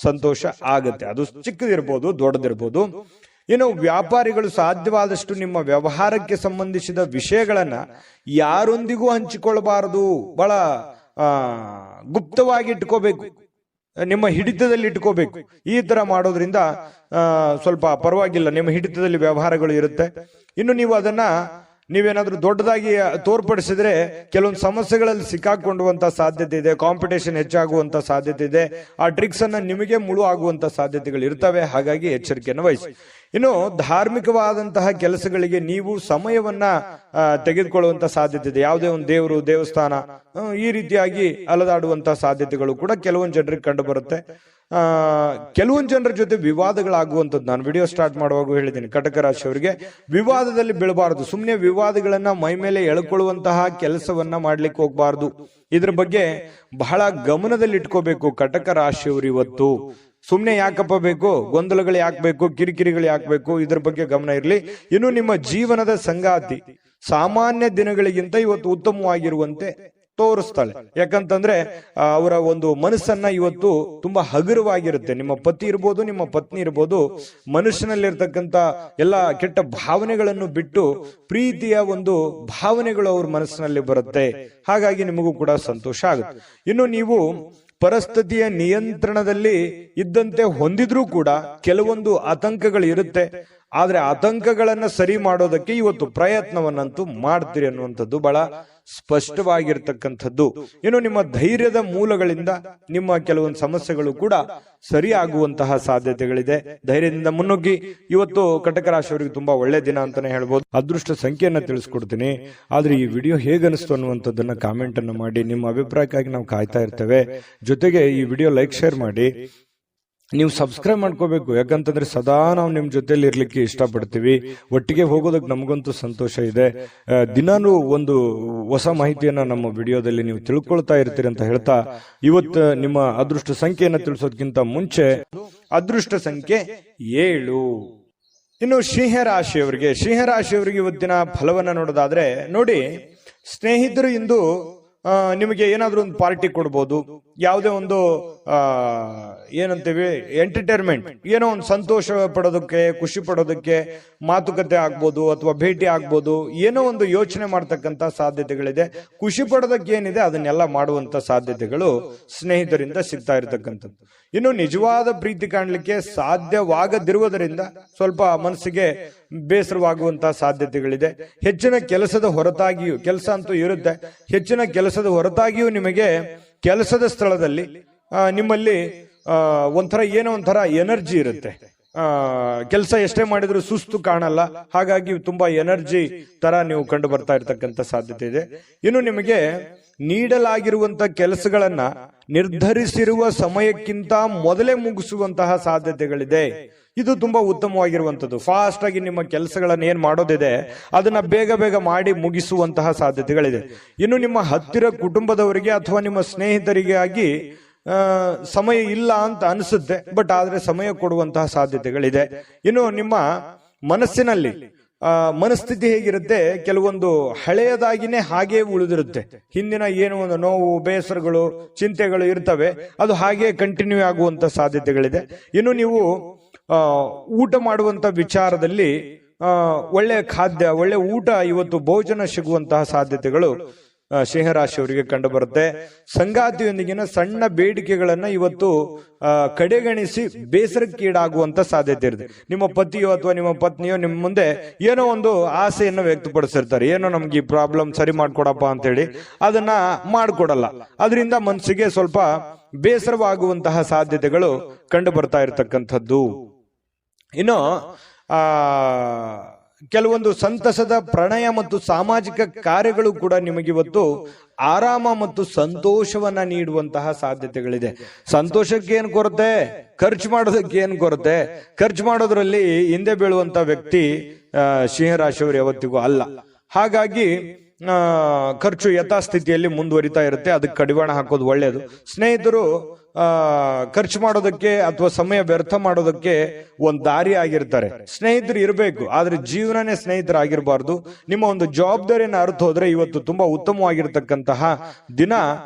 ಸಂತೋಷ ಆಗುತ್ತೆ. ಅದು ಚಿಕ್ಕದಿರ್ಬೋದು, ದೊಡ್ಡದಿರ್ಬೋದು. ಇನ್ನು ವ್ಯಾಪಾರಿಗಳು ಸಾಧ್ಯವಾದಷ್ಟು ನಿಮ್ಮ ವ್ಯವಹಾರಕ್ಕೆ ಸಂಬಂಧಿಸಿದ ವಿಷಯಗಳನ್ನ ಯಾರೊಂದಿಗೂ ಹಂಚಿಕೊಳ್ಳಬಾರದು. ಬಹಳ ಗುಪ್ತವಾಗಿ ಇಟ್ಕೋಬೇಕು, ನಿಮ್ಮ ಹಿಡಿತದಲ್ಲಿ ಇಟ್ಕೋಬೇಕು. ಈ ತರ ಮಾಡೋದ್ರಿಂದ ಸ್ವಲ್ಪ ಪರವಾಗಿಲ್ಲ, ನಿಮ್ಮ ಹಿಡಿತದಲ್ಲಿ ವ್ಯವಹಾರಗಳು ಇರುತ್ತೆ. ಇನ್ನು ನೀವು ಅದನ್ನ ನೀವೇನಾದ್ರೂ ದೊಡ್ಡದಾಗಿ ತೋರ್ಪಡಿಸಿದ್ರೆ ಕೆಲವೊಂದು ಸಮಸ್ಯೆಗಳಲ್ಲಿ ಸಿಕ್ಕಾಕೊಳ್ಳುವಂತ ಸಾಧ್ಯತೆ ಇದೆ. ಕಾಂಪಿಟೇಷನ್ ಹೆಚ್ಚಾಗುವಂತ ಸಾಧ್ಯತೆ ಇದೆ. ಆ ಟ್ರಿಕ್ಸ್ ಅನ್ನ ನಿಮಗೆ ಮುಳು ಆಗುವಂತ ಸಾಧ್ಯತೆಗಳು ಇರ್ತವೆ. ಹಾಗಾಗಿ ಎಚ್ಚರಿಕೆಯನ್ನು ವಹಿಸಿ. ಇನ್ನು ಧಾರ್ಮಿಕವಾದಂತಹ ಕೆಲಸಗಳಿಗೆ ನೀವು ಸಮಯವನ್ನ ತೆಗೆದುಕೊಳ್ಳುವಂತ ಸಾಧ್ಯತೆ ಇದೆ. ಯಾವುದೇ ಒಂದು ದೇವರು, ದೇವಸ್ಥಾನ, ಈ ರೀತಿಯಾಗಿ ಅಲದಾಡುವಂತಹ ಸಾಧ್ಯತೆಗಳು ಕೂಡ ಕೆಲವೊಂದು ಜನರಿಗೆ ಕಂಡು ಬರುತ್ತೆ. ಕೆಲವೊಂದು ಜನರ ಜೊತೆ ವಿವಾದಗಳಾಗುವಂಥದ್ದು ನಾನು ವಿಡಿಯೋ ಸ್ಟಾರ್ಟ್ ಮಾಡುವಾಗ ಹೇಳಿದ್ದೀನಿ. ಕಟಕ ರಾಶಿಯವರಿಗೆ ವಿವಾದದಲ್ಲಿ ಬೀಳಬಾರದು. ಸುಮ್ಮನೆ ವಿವಾದಗಳನ್ನ ಮೈ ಮೇಲೆ ಎಳ್ಕೊಳ್ಳುವಂತಹ ಕೆಲಸವನ್ನ ಮಾಡ್ಲಿಕ್ಕೆ ಹೋಗ್ಬಾರ್ದು. ಇದ್ರ ಬಗ್ಗೆ ಬಹಳ ಗಮನದಲ್ಲಿ ಇಟ್ಕೋಬೇಕು ಕಟಕ ರಾಶಿಯವರು. ಇವತ್ತು ಸುಮ್ನೆ ಯಾಕಪ್ಪ ಬೇಕು, ಗೊಂದಲಗಳು ಯಾಕೆ ಬೇಕು, ಕಿರಿಕಿರಿಗಳು ಯಾಕೆ ಬೇಕು, ಇದ್ರ ಬಗ್ಗೆ ಗಮನ ಇರಲಿ. ಇನ್ನು ನಿಮ್ಮ ಜೀವನದ ಸಂಗಾತಿ ಸಾಮಾನ್ಯ ದಿನಗಳಿಗಿಂತ ಇವತ್ತು ಉತ್ತಮವಾಗಿರುವಂತೆ ತೋರಿಸ್ತಾಳೆ. ಯಾಕಂತಂದ್ರೆ ಅವರ ಒಂದು ಮನಸ್ಸನ್ನ ಇವತ್ತು ತುಂಬಾ ಹಗುರವಾಗಿರುತ್ತೆ. ನಿಮ್ಮ ಪತಿ ಇರ್ಬೋದು, ನಿಮ್ಮ ಪತ್ನಿ ಇರ್ಬೋದು, ಮನುಷ್ಯನಲ್ಲಿರ್ತಕ್ಕಂಥ ಎಲ್ಲ ಕೆಟ್ಟ ಭಾವನೆಗಳನ್ನು ಬಿಟ್ಟು ಪ್ರೀತಿಯ ಒಂದು ಭಾವನೆಗಳು ಅವ್ರ ಮನಸ್ಸಿನಲ್ಲಿ ಬರುತ್ತೆ. ಹಾಗಾಗಿ ನಿಮಗೂ ಕೂಡ ಸಂತೋಷ ಆಗುತ್ತೆ. ಇನ್ನು ನೀವು ಪರಿಸ್ಥಿತಿಯ ನಿಯಂತ್ರಣದಲ್ಲಿ ಇದ್ದಂತೆ ಹೊಂದಿದ್ರೂ ಕೂಡ ಕೆಲವೊಂದು ಆತಂಕಗಳು ಇರುತ್ತೆ. ಆದ್ರೆ ಆತಂಕಗಳನ್ನ ಸರಿ ಮಾಡೋದಕ್ಕೆ ಇವತ್ತು ಪ್ರಯತ್ನವನ್ನಂತೂ ಮಾಡ್ತೀರಿ ಅನ್ನುವಂಥದ್ದು ಬಹಳ ಸ್ಪಷ್ಟವಾಗಿರ್ತಕ್ಕಂಥದ್ದು. ಇನ್ನು ನಿಮ್ಮ ಧೈರ್ಯದ ಮೂಲಗಳಿಂದ ನಿಮ್ಮ ಕೆಲವೊಂದು ಸಮಸ್ಯೆಗಳು ಕೂಡ ಸರಿ ಆಗುವಂತಹ ಸಾಧ್ಯತೆಗಳಿದೆ. ಧೈರ್ಯದಿಂದ ಮುನ್ನುಗ್ಗಿ. ಇವತ್ತು ಕಟಕ ರಾಶಿಯವರಿಗೆ ತುಂಬಾ ಒಳ್ಳೆ ದಿನ ಅಂತಾನೆ ಹೇಳ್ಬೋದು. ಅದೃಷ್ಟ ಸಂಖ್ಯೆಯನ್ನ ತಿಳಿಸ್ಕೊಡ್ತೀನಿ, ಆದ್ರೆ ಈ ವಿಡಿಯೋ ಹೇಗನಿಸ್ತು ಅನ್ನುವಂಥದ್ದನ್ನ ಕಾಮೆಂಟ್ ಅನ್ನು ಮಾಡಿ. ನಿಮ್ಮ ಅಭಿಪ್ರಾಯಕ್ಕಾಗಿ ನಾವು ಕಾಯ್ತಾ ಇರ್ತೇವೆ. ಜೊತೆಗೆ ಈ ವಿಡಿಯೋ ಲೈಕ್ ಶೇರ್ ಮಾಡಿ. ನೀವು ಸಬ್ಸ್ಕ್ರೈಬ್ ಮಾಡ್ಕೋಬೇಕು. ಯಾಕಂತಂದ್ರೆ ಸದಾ ನಾವು ನಿಮ್ ಜೊತೆಲಿ ಇರ್ಲಿಕ್ಕೆ ಇಷ್ಟಪಡ್ತೀವಿ. ಒಟ್ಟಿಗೆ ಹೋಗೋದಕ್ಕೆ ನಮಗಂತೂ ಸಂತೋಷ ಇದೆ. ದಿನಾನು ಒಂದು ಹೊಸ ಮಾಹಿತಿಯನ್ನ ನಮ್ಮ ವಿಡಿಯೋದಲ್ಲಿ ನೀವು ತಿಳ್ಕೊಳ್ತಾ ಇರ್ತೀರಿ ಅಂತ ಹೇಳ್ತಾ, ಇವತ್ತು ನಿಮ್ಮ ಅದೃಷ್ಟ ಸಂಖ್ಯೆಯನ್ನು ತಿಳಿಸೋದಕ್ಕಿಂತ ಮುಂಚೆ ಅದೃಷ್ಟ ಸಂಖ್ಯೆ 7. ಇನ್ನು ಸಿಂಹರಾಶಿಯವರಿಗೆ ಇವತ್ತಿನ ಫಲವನ್ನ ನೋಡೋದಾದ್ರೆ ನೋಡಿ, ಸ್ನೇಹಿತರು ಇಂದು ನಿಮಗೆ ಏನಾದ್ರೂ ಒಂದು ಪಾರ್ಟಿ ಕೊಡ್ಬೋದು, ಯಾವುದೇ ಒಂದು ಏನಂತೀವಿ ಎಂಟರ್ಟೈನ್ಮೆಂಟ್, ಏನೋ ಒಂದು ಸಂತೋಷ ಪಡೋದಕ್ಕೆ, ಖುಷಿ ಪಡೋದಕ್ಕೆ ಮಾತುಕತೆ ಆಗ್ಬೋದು ಅಥವಾ ಭೇಟಿ ಆಗ್ಬೋದು, ಏನೋ ಒಂದು ಯೋಚನೆ ಮಾಡ್ತಕ್ಕಂತ ಸಾಧ್ಯತೆಗಳಿದೆ. ಖುಷಿ ಪಡೋದಕ್ಕೆ ಏನಿದೆ ಅದನ್ನೆಲ್ಲ ಮಾಡುವಂತ ಸಾಧ್ಯತೆಗಳು ಸ್ನೇಹಿತರಿಂದ ಸಿಗ್ತಾ ಇರತಕ್ಕಂಥದ್ದು. ಇನ್ನು ನಿಜವಾದ ಪ್ರೀತಿ ಕಾಣಲಿಕ್ಕೆ ಸಾಧ್ಯವಾಗದಿರುವುದರಿಂದ ಸ್ವಲ್ಪ ಮನಸ್ಸಿಗೆ ಬೇಸರವಾಗುವಂತಹ ಸಾಧ್ಯತೆಗಳಿದೆ. ಹೆಚ್ಚಿನ ಕೆಲಸದ ಹೊರತಾಗಿಯೂ, ಕೆಲಸ ಅಂತೂ ಇರುತ್ತೆ, ಹೆಚ್ಚಿನ ಕೆಲಸದ ಹೊರತಾಗಿಯೂ ನಿಮಗೆ ಕೆಲಸದ ಸ್ಥಳದಲ್ಲಿ ನಿಮ್ಮಲ್ಲಿ ಏನೋ ಒಂಥರ ಎನರ್ಜಿ ಇರುತ್ತೆ. ಕೆಲಸ ಎಷ್ಟೇ ಮಾಡಿದ್ರು ಸುಸ್ತು ಕಾಣಲ್ಲ, ಹಾಗಾಗಿ ತುಂಬಾ ಎನರ್ಜಿ ತರ ನೀವು ಕಂಡು ಬರ್ತಾ ಇರತಕ್ಕಂತ ಸಾಧ್ಯತೆ ಇದೆ. ಇನ್ನು ನಿಮಗೆ ನೀಡಲಾಗಿರುವಂತ ಕೆಲಸಗಳನ್ನ ನಿರ್ಧರಿಸಿರುವ ಸಮಯಕ್ಕಿಂತ ಮೊದಲೇ ಮುಗಿಸುವಂತಹ ಸಾಧ್ಯತೆಗಳಿದೆ. ಇದು ತುಂಬಾ ಉತ್ತಮವಾಗಿರುವಂತದ್ದು. ಫಾಸ್ಟ್ ಆಗಿ ನಿಮ್ಮ ಕೆಲಸಗಳನ್ನ ಏನ್ ಮಾಡೋದಿದೆ ಅದನ್ನ ಬೇಗ ಮಾಡಿ ಮುಗಿಸುವಂತಹ ಸಾಧ್ಯತೆಗಳಿದೆ. ಇನ್ನು ನಿಮ್ಮ ಹತ್ತಿರ ಕುಟುಂಬದವರಿಗೆ ಅಥವಾ ನಿಮ್ಮ ಸ್ನೇಹಿತರಿಗೆ ಆಗಿ ಸಮಯ ಇಲ್ಲ ಅಂತ ಅನಿಸುತ್ತೆ, ಬಟ್ ಆದ್ರೆ ಸಮಯ ಕೊಡುವಂತಹ ಸಾಧ್ಯತೆಗಳಿದೆ. ಇನ್ನು ನಿಮ್ಮ ಮನಸ್ಸಿನಲ್ಲಿ ಮನಸ್ಥಿತಿ ಹೇಗಿರುತ್ತೆ, ಕೆಲವೊಂದು ಹಳೆಯದಾಗಿನೇ ಹಾಗೆ ಉಳಿದಿರುತ್ತೆ. ಹಿಂದಿನ ಏನೋ ಒಂದು ನೋವು, ಬೇಸರಗಳು, ಚಿಂತೆಗಳು ಇರ್ತವೆ, ಅದು ಹಾಗೆ ಕಂಟಿನ್ಯೂ ಆಗುವಂತ ಸಾಧ್ಯತೆಗಳಿದೆ. ಇನ್ನು ನೀವು ಊಟ ಮಾಡುವಂತ ವಿಚಾರದಲ್ಲಿ ಒಳ್ಳೆ ಖಾದ್ಯ, ಒಳ್ಳೆ ಊಟ, ಇವತ್ತು ಭೋಜನ ಸಿಗುವಂತಹ ಸಾಧ್ಯತೆಗಳು ಸಿಂಹರಾಶಿಯವರಿಗೆ ಕಂಡು ಬರುತ್ತೆ. ಸಂಗಾತಿಯೊಂದಿಗಿನ ಸಣ್ಣ ಬೇಡಿಕೆಗಳನ್ನ ಇವತ್ತು ಕಡೆಗಣಿಸಿ ಬೇಸರಕ್ಕೀಡಾಗುವಂತ ಸಾಧ್ಯತೆ ಇರುತ್ತೆ. ನಿಮ್ಮ ಪತಿಯೋ ಅಥವಾ ನಿಮ್ಮ ಪತ್ನಿಯೋ ನಿಮ್ಮ ಮುಂದೆ ಏನೋ ಒಂದು ಆಸೆಯನ್ನು ವ್ಯಕ್ತಪಡಿಸಿರ್ತಾರೆ, ಏನೋ ನಮ್ಗೆ ಈ ಪ್ರಾಬ್ಲಮ್ ಸರಿ ಮಾಡ್ಕೊಡಪ್ಪ ಅಂತೇಳಿ, ಅದನ್ನ ಮಾಡ್ಕೊಡಲ್ಲ. ಅದರಿಂದ ಮನಸ್ಸಿಗೆ ಸ್ವಲ್ಪ ಬೇಸರವಾಗುವಂತಹ ಸಾಧ್ಯತೆಗಳು ಕಂಡು ಬರ್ತಾ ಇರತಕ್ಕಂಥದ್ದು. ಇನ್ನು ಕೆಲವೊಂದು ಸಂತಸದ ಪ್ರಣಯ ಮತ್ತು ಸಾಮಾಜಿಕ ಕಾರ್ಯಗಳು ಕೂಡ ನಿಮಗಿವತ್ತು ಆರಾಮ ಮತ್ತು ಸಂತೋಷವನ್ನ ನೀಡುವಂತಹ ಸಾಧ್ಯತೆಗಳಿದೆ. ಸಂತೋಷಕ್ಕೆ ಏನ್ ಕೊರತೆ, ಖರ್ಚು ಮಾಡೋದಕ್ಕೆ ಏನ್ ಕೊರತೆ? ಖರ್ಚು ಮಾಡೋದ್ರಲ್ಲಿ ಹಿಂದೆ ಬೀಳುವಂತ ವ್ಯಕ್ತಿ ಸಿಂಹರಾಶಿಯವರು ಯಾವತ್ತಿಗೂ ಅಲ್ಲ. ಹಾಗಾಗಿ ಖರ್ಚು ಯಥಾಸ್ಥಿತಿಯಲ್ಲಿ ಮುಂದುವರಿತಾ ಇರುತ್ತೆ, ಅದಕ್ಕೆ ಕಡಿವಾಣ ಹಾಕೋದು ಒಳ್ಳೆಯದು. ಸ್ನೇಹಿತರು ಖರ್ಚು ಮಾಡೋದಕ್ಕೆ ಅಥವಾ ಸಮಯ ವ್ಯರ್ಥ ಮಾಡೋದಕ್ಕೆ ಒಂದು ದಾರಿ ಆಗಿರ್ತಾರೆ. ಸ್ನೇಹಿತರು ಇರಬೇಕು, ಆದ್ರೆ ಜೀವನನೇ ಸ್ನೇಹಿತರಾಗಿರ್ಬಾರ್ದು. ನಿಮ್ಮ ಒಂದು ಜವಾಬ್ದಾರಿಯನ್ನು ಅರ್ಥ ಹೋದ್ರೆ ಇವತ್ತು ತುಂಬಾ ಉತ್ತಮವಾಗಿರ್ತಕ್ಕಂತಹ ದಿನ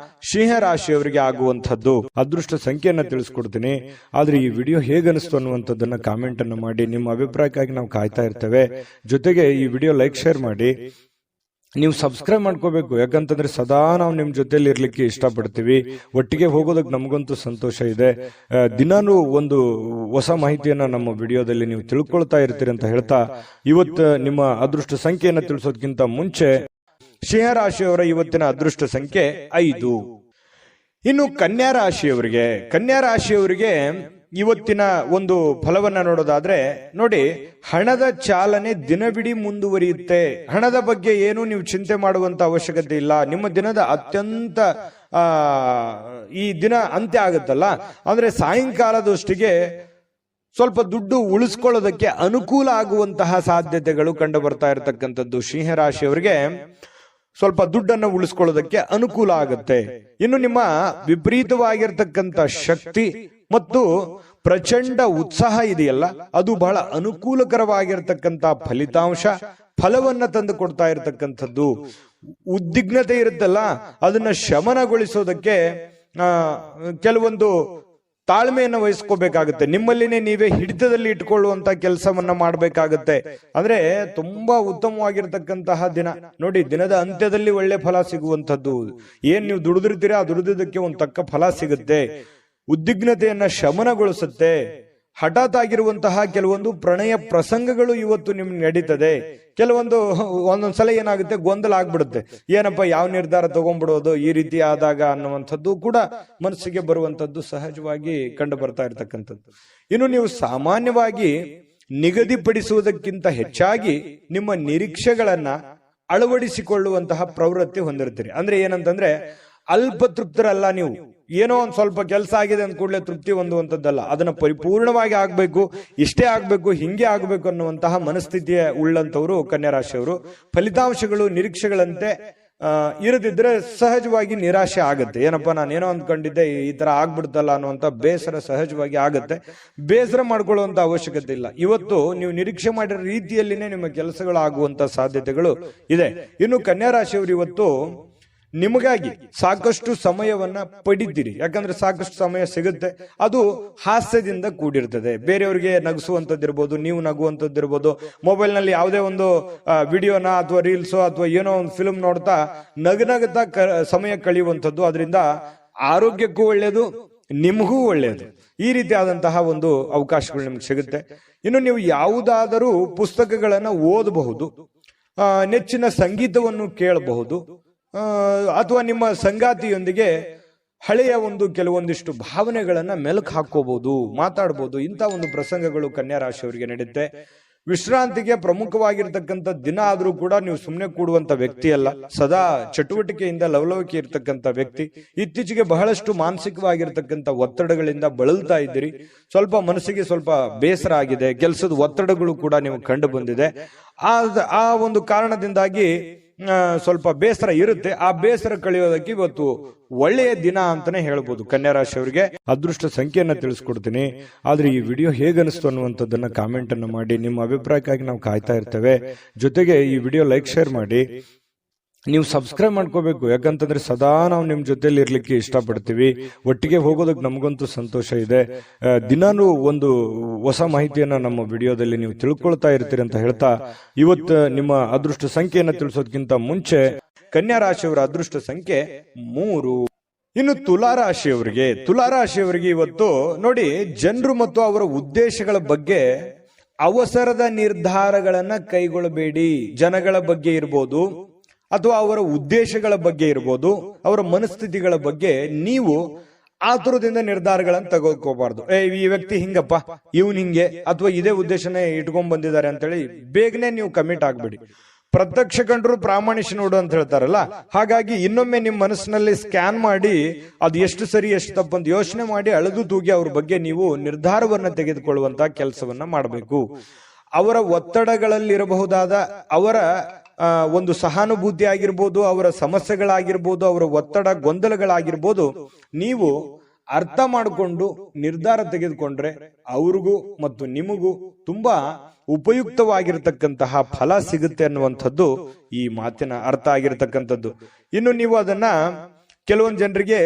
ಸಿಂಹರಾಶಿಯವರಿಗೆ ಆಗುವಂಥದ್ದು. ಅದೃಷ್ಟ ಸಂಖ್ಯೆಯನ್ನ ತಿಳಿಸ್ಕೊಡ್ತೀನಿ, ಆದ್ರೆ ಈ ವಿಡಿಯೋ ಹೇಗನಿಸ್ತು ಅನ್ನುವಂಥದ್ದನ್ನ ಕಾಮೆಂಟ್ ಅನ್ನು ಮಾಡಿ. ನಿಮ್ಮ ಅಭಿಪ್ರಾಯಕ್ಕಾಗಿ ನಾವು ಕಾಯ್ತಾ ಇರ್ತೇವೆ. ಜೊತೆಗೆ ಈ ವಿಡಿಯೋ ಲೈಕ್, ಶೇರ್ ಮಾಡಿ. ನೀವು ಸಬ್ಸ್ಕ್ರೈಬ್ ಮಾಡ್ಕೋಬೇಕು. ಯಾಕಂತಂದ್ರೆ ಸದಾ ನಾವು ನಿಮ್ ಜೊತೆಲಿ ಇರ್ಲಿಕ್ಕೆ ಇಷ್ಟಪಡ್ತೀವಿ. ಒಟ್ಟಿಗೆ ಹೋಗೋದಕ್ಕೆ ನಮಗಂತೂ ಸಂತೋಷ ಇದೆ. ದಿನಾನು ಒಂದು ಹೊಸ ಮಾಹಿತಿಯನ್ನ ನಮ್ಮ ವಿಡಿಯೋದಲ್ಲಿ ನೀವು ತಿಳ್ಕೊಳ್ತಾ ಇರ್ತೀರಿ ಅಂತ ಹೇಳ್ತಾ, ಇವತ್ತು ನಿಮ್ಮ ಅದೃಷ್ಟ ಸಂಖ್ಯೆಯನ್ನು ತಿಳಿಸೋದಕ್ಕಿಂತ ಮುಂಚೆ ಸಿಂಹರಾಶಿಯವರ ಇವತ್ತಿನ ಅದೃಷ್ಟ ಸಂಖ್ಯೆ 5. ಇನ್ನು ಕನ್ಯಾ ರಾಶಿಯವರಿಗೆ ಇವತ್ತಿನ ಒಂದು ಫಲವನ್ನ ನೋಡೋದಾದ್ರೆ ನೋಡಿ, ಹಣದ ಚಾಲನೆ ದಿನವಿಡೀ ಮುಂದುವರಿಯುತ್ತೆ. ಹಣದ ಬಗ್ಗೆ ಏನು ನೀವು ಚಿಂತೆ ಮಾಡುವಂತ ಅವಶ್ಯಕತೆ ಇಲ್ಲ. ನಿಮ್ಮ ದಿನದ ಅತ್ಯಂತ ಈ ದಿನ ಅಂತ್ಯ ಆಗುತ್ತಲ್ಲ, ಅಂದ್ರೆ ಸಾಯಂಕಾಲದಷ್ಟಿಗೆ ಸ್ವಲ್ಪ ದುಡ್ಡು ಉಳಿಸ್ಕೊಳ್ಳೋದಕ್ಕೆ ಅನುಕೂಲ ಆಗುವಂತಹ ಸಾಧ್ಯತೆಗಳು ಕಂಡು ಬರ್ತಾ ಇರತಕ್ಕಂಥದ್ದು. ಸಿಂಹರಾಶಿಯವರಿಗೆ ಸ್ವಲ್ಪ ದುಡ್ಡನ್ನು ಉಳಿಸ್ಕೊಳ್ಳೋದಕ್ಕೆ ಅನುಕೂಲ ಆಗುತ್ತೆ. ಇನ್ನು ನಿಮ್ಮ ವಿಪರೀತವಾಗಿರ್ತಕ್ಕಂಥ ಶಕ್ತಿ ಮತ್ತು ಪ್ರಚಂಡ ಉತ್ಸಾಹ ಇದೆಯಲ್ಲ, ಅದು ಬಹಳ ಅನುಕೂಲಕರವಾಗಿರ್ತಕ್ಕಂಥ ಫಲವನ್ನ ತಂದು ಕೊಡ್ತಾ ಇರತಕ್ಕಂಥದ್ದು. ಉದ್ವಿಗ್ನತೆ ಇರುತ್ತಲ್ಲ, ಅದನ್ನ ಶಮನಗೊಳಿಸೋದಕ್ಕೆ ಕೆಲವೊಂದು ತಾಳ್ಮೆಯನ್ನು ವಹಿಸ್ಕೋಬೇಕಾಗುತ್ತೆ. ನಿಮ್ಮಲ್ಲಿನೇ ನೀವೇ ಹಿಡಿತದಲ್ಲಿ ಇಟ್ಕೊಳ್ಳುವಂತ ಕೆಲಸವನ್ನ ಮಾಡಬೇಕಾಗುತ್ತೆ. ಅಂದ್ರೆ ತುಂಬಾ ಉತ್ತಮವಾಗಿರ್ತಕ್ಕಂತಹ ದಿನ ನೋಡಿ. ದಿನದ ಅಂತ್ಯದಲ್ಲಿ ಒಳ್ಳೆ ಫಲ ಸಿಗುವಂತದ್ದು. ಏನ್ ನೀವು ದುಡಿದಿರ್ತೀರಾ, ಆ ದುಡಿದಕ್ಕೆ ಒಂದು ತಕ್ಕ ಫಲ ಸಿಗುತ್ತೆ. ಉದ್ವಿಗ್ನತೆಯನ್ನ ಶಮನಗೊಳಿಸುತ್ತೆ. ಹಠಾತ್ ಆಗಿರುವಂತಹ ಕೆಲವೊಂದು ಪ್ರಣಯ ಪ್ರಸಂಗಗಳು ಇವತ್ತು ನಿಮ್ಗೆ ನಡೀತದೆ. ಒಂದೊಂದ್ಸಲ ಏನಾಗುತ್ತೆ, ಗೊಂದಲ ಆಗ್ಬಿಡುತ್ತೆ, ಏನಪ್ಪ ಯಾವ ನಿರ್ಧಾರ ತಗೊಂಡ್ಬಿಡೋದು ಈ ರೀತಿ ಆದಾಗ ಅನ್ನುವಂಥದ್ದು ಕೂಡ ಮನಸ್ಸಿಗೆ ಬರುವಂತದ್ದು ಸಹಜವಾಗಿ ಕಂಡು ಬರ್ತಾ ಇರತಕ್ಕಂಥದ್ದು. ಇನ್ನು ನೀವು ಸಾಮಾನ್ಯವಾಗಿ ನಿಗದಿಪಡಿಸುವುದಕ್ಕಿಂತ ಹೆಚ್ಚಾಗಿ ನಿಮ್ಮ ನಿರೀಕ್ಷೆಗಳನ್ನ ಅಳವಡಿಸಿಕೊಳ್ಳುವಂತಹ ಪ್ರವೃತ್ತಿ ಹೊಂದಿರ್ತೀರಿ. ಅಂದ್ರೆ ಏನಂತಂದ್ರೆ ಅಲ್ಪತೃಪ್ತರಲ್ಲ ನೀವು. ಏನೋ ಒಂದು ಸ್ವಲ್ಪ ಕೆಲಸ ಆಗಿದೆ ಅಂದ ಕೂಡಲೇ ತೃಪ್ತಿ ಹೊಂದುವಂಥದ್ದಲ್ಲ. ಅದನ್ನ ಪರಿಪೂರ್ಣವಾಗಿ ಆಗ್ಬೇಕು, ಇಷ್ಟೇ ಆಗ್ಬೇಕು, ಹಿಂಗೆ ಆಗ್ಬೇಕು ಅನ್ನುವಂತಹ ಮನಸ್ಥಿತಿಯ ಉಳ್ಳಂತವರು ಕನ್ಯಾ ರಾಶಿಯವರು. ಫಲಿತಾಂಶಗಳು ನಿರೀಕ್ಷೆಗಳಂತೆ ಇರದಿದ್ರೆ ಸಹಜವಾಗಿ ನಿರಾಶೆ ಆಗುತ್ತೆ. ಏನಪ್ಪಾ ನಾನೇನೋ ಅಂದ್ಕೊಂಡಿದ್ದೆ, ಈ ತರ ಆಗ್ಬಿಡ್ತಲ್ಲ ಅನ್ನುವಂತ ಬೇಸರ ಸಹಜವಾಗಿ ಆಗುತ್ತೆ. ಬೇಸರ ಮಾಡ್ಕೊಳ್ಳುವಂತ ಅವಶ್ಯಕತೆ ಇಲ್ಲ. ಇವತ್ತು ನೀವು ನಿರೀಕ್ಷೆ ಮಾಡಿರೋ ರೀತಿಯಲ್ಲಿನೇ ನಿಮ್ಮ ಕೆಲಸಗಳು ಆಗುವಂತ ಸಾಧ್ಯತೆಗಳು ಇದೆ. ಇನ್ನು ಕನ್ಯಾ ರಾಶಿಯವರು ಇವತ್ತು ನಿಮಗಾಗಿ ಸಾಕಷ್ಟು ಸಮಯವನ್ನ ಪಡಿತೀರಿ. ಯಾಕಂದ್ರೆ ಸಾಕಷ್ಟು ಸಮಯ ಸಿಗುತ್ತೆ, ಅದು ಹಾಸ್ಯದಿಂದ ಕೂಡಿರ್ತದೆ. ಬೇರೆಯವರಿಗೆ ನಗಿಸುವಂತದ್ದಿರ್ಬೋದು, ನೀವು ನಗುವಂತದ್ದಿರ್ಬೋದು. ಮೊಬೈಲ್ ನಲ್ಲಿ ಯಾವುದೇ ಒಂದು ವಿಡಿಯೋನ ಅಥವಾ ರೀಲ್ಸೋ ಅಥವಾ ಏನೋ ಒಂದು ಫಿಲ್ಮ್ ನೋಡ್ತಾ ನಗನಗ್ತಾ ಸಮಯ ಕಳೆಯುವಂಥದ್ದು. ಅದರಿಂದ ಆರೋಗ್ಯಕ್ಕೂ ಒಳ್ಳೆಯದು, ನಿಮಗೂ ಒಳ್ಳೆಯದು. ಈ ರೀತಿಯಾದಂತಹ ಒಂದು ಅವಕಾಶಗಳು ನಿಮ್ಗೆ ಸಿಗುತ್ತೆ. ಇನ್ನು ನೀವು ಯಾವುದಾದರೂ ಪುಸ್ತಕಗಳನ್ನ ಓದಬಹುದು, ನೆಚ್ಚಿನ ಸಂಗೀತವನ್ನು ಕೇಳಬಹುದು, ಅಥವಾ ನಿಮ್ಮ ಸಂಗಾತಿಯೊಂದಿಗೆ ಹಳೆಯ ಒಂದು ಕೆಲವೊಂದಿಷ್ಟು ಭಾವನೆಗಳನ್ನ ಮೆಲುಕು ಹಾಕೋಬಹುದು, ಮಾತಾಡಬಹುದು. ಇಂಥ ಒಂದು ಪ್ರಸಂಗಗಳು ಕನ್ಯಾ ರಾಶಿಯವರಿಗೆ ನಡೆಯುತ್ತೆ. ವಿಶ್ರಾಂತಿಗೆ ಪ್ರಮುಖವಾಗಿರ್ತಕ್ಕಂಥ ದಿನ ಆದ್ರೂ ಕೂಡ ನೀವು ಸುಮ್ಮನೆ ಕೂಡುವಂತ ವ್ಯಕ್ತಿ ಅಲ್ಲ, ಸದಾ ಚಟುವಟಿಕೆಯಿಂದ ಲವಲವಿಕೆ ಇರ್ತಕ್ಕಂಥ ವ್ಯಕ್ತಿ. ಇತ್ತೀಚೆಗೆ ಬಹಳಷ್ಟು ಮಾನಸಿಕವಾಗಿರ್ತಕ್ಕಂಥ ಒತ್ತಡಗಳಿಂದ ಬಳಲ್ತಾ ಇದ್ದೀರಿ. ಸ್ವಲ್ಪ ಮನಸ್ಸಿಗೆ ಸ್ವಲ್ಪ ಬೇಸರ ಆಗಿದೆ, ಕೆಲಸದ ಒತ್ತಡಗಳು ಕೂಡ ನೀವು ಕಂಡು ಬಂದಿದೆ. ಆ ಒಂದು ಕಾರಣದಿಂದಾಗಿ ಸ್ವಲ್ಪ ಬೇಸರ ಇರುತ್ತೆ. ಆ ಬೇಸರ ಕಳೆಯೋದಕ್ಕೆ ಇವತ್ತು ಒಳ್ಳೆಯ ದಿನ ಅಂತಾನೆ ಹೇಳ್ಬೋದು. ಕನ್ಯಾ ರಾಶಿಯವರಿಗೆ ಅದೃಷ್ಟ ಸಂಖ್ಯೆಯನ್ನ ತಿಳಿಸ್ಕೊಡ್ತೀನಿ. ಆದ್ರೆ ಈ ವಿಡಿಯೋ ಹೇಗನಿಸ್ತು ಅನ್ನುವಂಥದ್ದನ್ನ ಕಾಮೆಂಟ್ ಅನ್ನು ಮಾಡಿ. ನಿಮ್ಮ ಅಭಿಪ್ರಾಯಕ್ಕಾಗಿ ನಾವು ಕಾಯ್ತಾ ಇರ್ತೇವೆ. ಜೊತೆಗೆ ಈ ವಿಡಿಯೋ ಲೈಕ್, ಶೇರ್ ಮಾಡಿ. ನೀವು ಸಬ್ಸ್ಕ್ರೈಬ್ ಮಾಡ್ಕೋಬೇಕು, ಯಾಕಂತಂದ್ರೆ ಸದಾ ನಾವು ನಿಮ್ ಜೊತೆಲಿ ಇರ್ಲಿಕ್ಕೆ ಇಷ್ಟಪಡ್ತೀವಿ. ಒಟ್ಟಿಗೆ ಹೋಗೋದಕ್ಕೆ ನಮಗಂತೂ ಸಂತೋಷ ಇದೆ. ದಿನಾನು ಒಂದು ಹೊಸ ಮಾಹಿತಿಯನ್ನ ನಮ್ಮ ವಿಡಿಯೋದಲ್ಲಿ ನೀವು ತಿಳ್ಕೊಳ್ತಾ ಇರ್ತೀರಿ ಅಂತ ಹೇಳ್ತಾ, ಇವತ್ತು ನಿಮ್ಮ ಅದೃಷ್ಟ ಸಂಖ್ಯೆಯನ್ನ ತಿಳಿಸೋದಕ್ಕಿಂತ ಮುಂಚೆ ಕನ್ಯಾ ರಾಶಿಯವರ ಅದೃಷ್ಟ ಸಂಖ್ಯೆ 3. ಇನ್ನು ತುಲಾರಾಶಿಯವರಿಗೆ ಇವತ್ತು ನೋಡಿ, ಜನರು ಮತ್ತು ಅವರ ಉದ್ದೇಶಗಳ ಬಗ್ಗೆ ಅವಸರದ ನಿರ್ಧಾರಗಳನ್ನ ಕೈಗೊಳ್ಳಬೇಡಿ. ಜನಗಳ ಬಗ್ಗೆ ಇರ್ಬೋದು ಅಥವಾ ಅವರ ಉದ್ದೇಶಗಳ ಬಗ್ಗೆ ಇರ್ಬೋದು, ಅವರ ಮನಸ್ಥಿತಿಗಳ ಬಗ್ಗೆ ನೀವು ಆತುರದಿಂದ ನಿರ್ಧಾರಗಳನ್ನು ತಗೋಕೋಬಾರ್ದು. ಈ ವ್ಯಕ್ತಿ ಹಿಂಗಪ್ಪ, ಇವನ್ ಹಿಂಗೆ, ಅಥವಾ ಇದೇ ಉದ್ದೇಶನೇ ಇಟ್ಕೊಂಡ್ ಬಂದಿದ್ದಾರೆ ಅಂತೇಳಿ ಬೇಗನೆ ನೀವು ಕಮಿಟ್ ಆಗ್ಬೇಡಿ. ಪ್ರತ್ಯಕ್ಷ ಕಂಡ್ರು ಪ್ರಾಮಾಣಿಕ ನೋಡು ಅಂತ ಹೇಳ್ತಾರಲ್ಲ, ಹಾಗಾಗಿ ಇನ್ನೊಮ್ಮೆ ನಿಮ್ಮ ಮನಸ್ಸಿನಲ್ಲಿ ಸ್ಕ್ಯಾನ್ ಮಾಡಿ ಅದು ಎಷ್ಟು ಸರಿ ಎಷ್ಟು ತಪ್ಪಂತ ಯೋಚನೆ ಮಾಡಿ ಅಳೆದು ತೂಗಿ ಅವ್ರ ಬಗ್ಗೆ ನೀವು ನಿರ್ಧಾರವನ್ನ ತೆಗೆದುಕೊಳ್ಳುವಂತ ಕೆಲಸವನ್ನ ಮಾಡಬೇಕು. ಅವರ ಒತ್ತಡಗಳಲ್ಲಿರಬಹುದಾದ ಅವರ ಒಂದು ಸಹಾನುಭೂತಿ ಆಗಿರ್ಬೋದು, ಅವರ ಸಮಸ್ಯೆಗಳಾಗಿರ್ಬೋದು, ಅವರ ಒತ್ತಡ ಗೊಂದಲಗಳಾಗಿರ್ಬೋದು, ನೀವು ಅರ್ಥ ಮಾಡಿಕೊಂಡು ನಿರ್ಧಾರ ತೆಗೆದುಕೊಂಡ್ರೆ ಅವ್ರಿಗೂ ಮತ್ತು ನಿಮಗೂ ತುಂಬಾ ಉಪಯುಕ್ತವಾಗಿರ್ತಕ್ಕಂತಹ ಫಲ ಸಿಗುತ್ತೆ ಅನ್ನುವಂಥದ್ದು ಈ ಮಾತಿನ ಅರ್ಥ ಆಗಿರ್ತಕ್ಕಂಥದ್ದು. ಇನ್ನು ನೀವು ಅದನ್ನ ಕೆಲವೊಂದು ಜನರಿಗೆ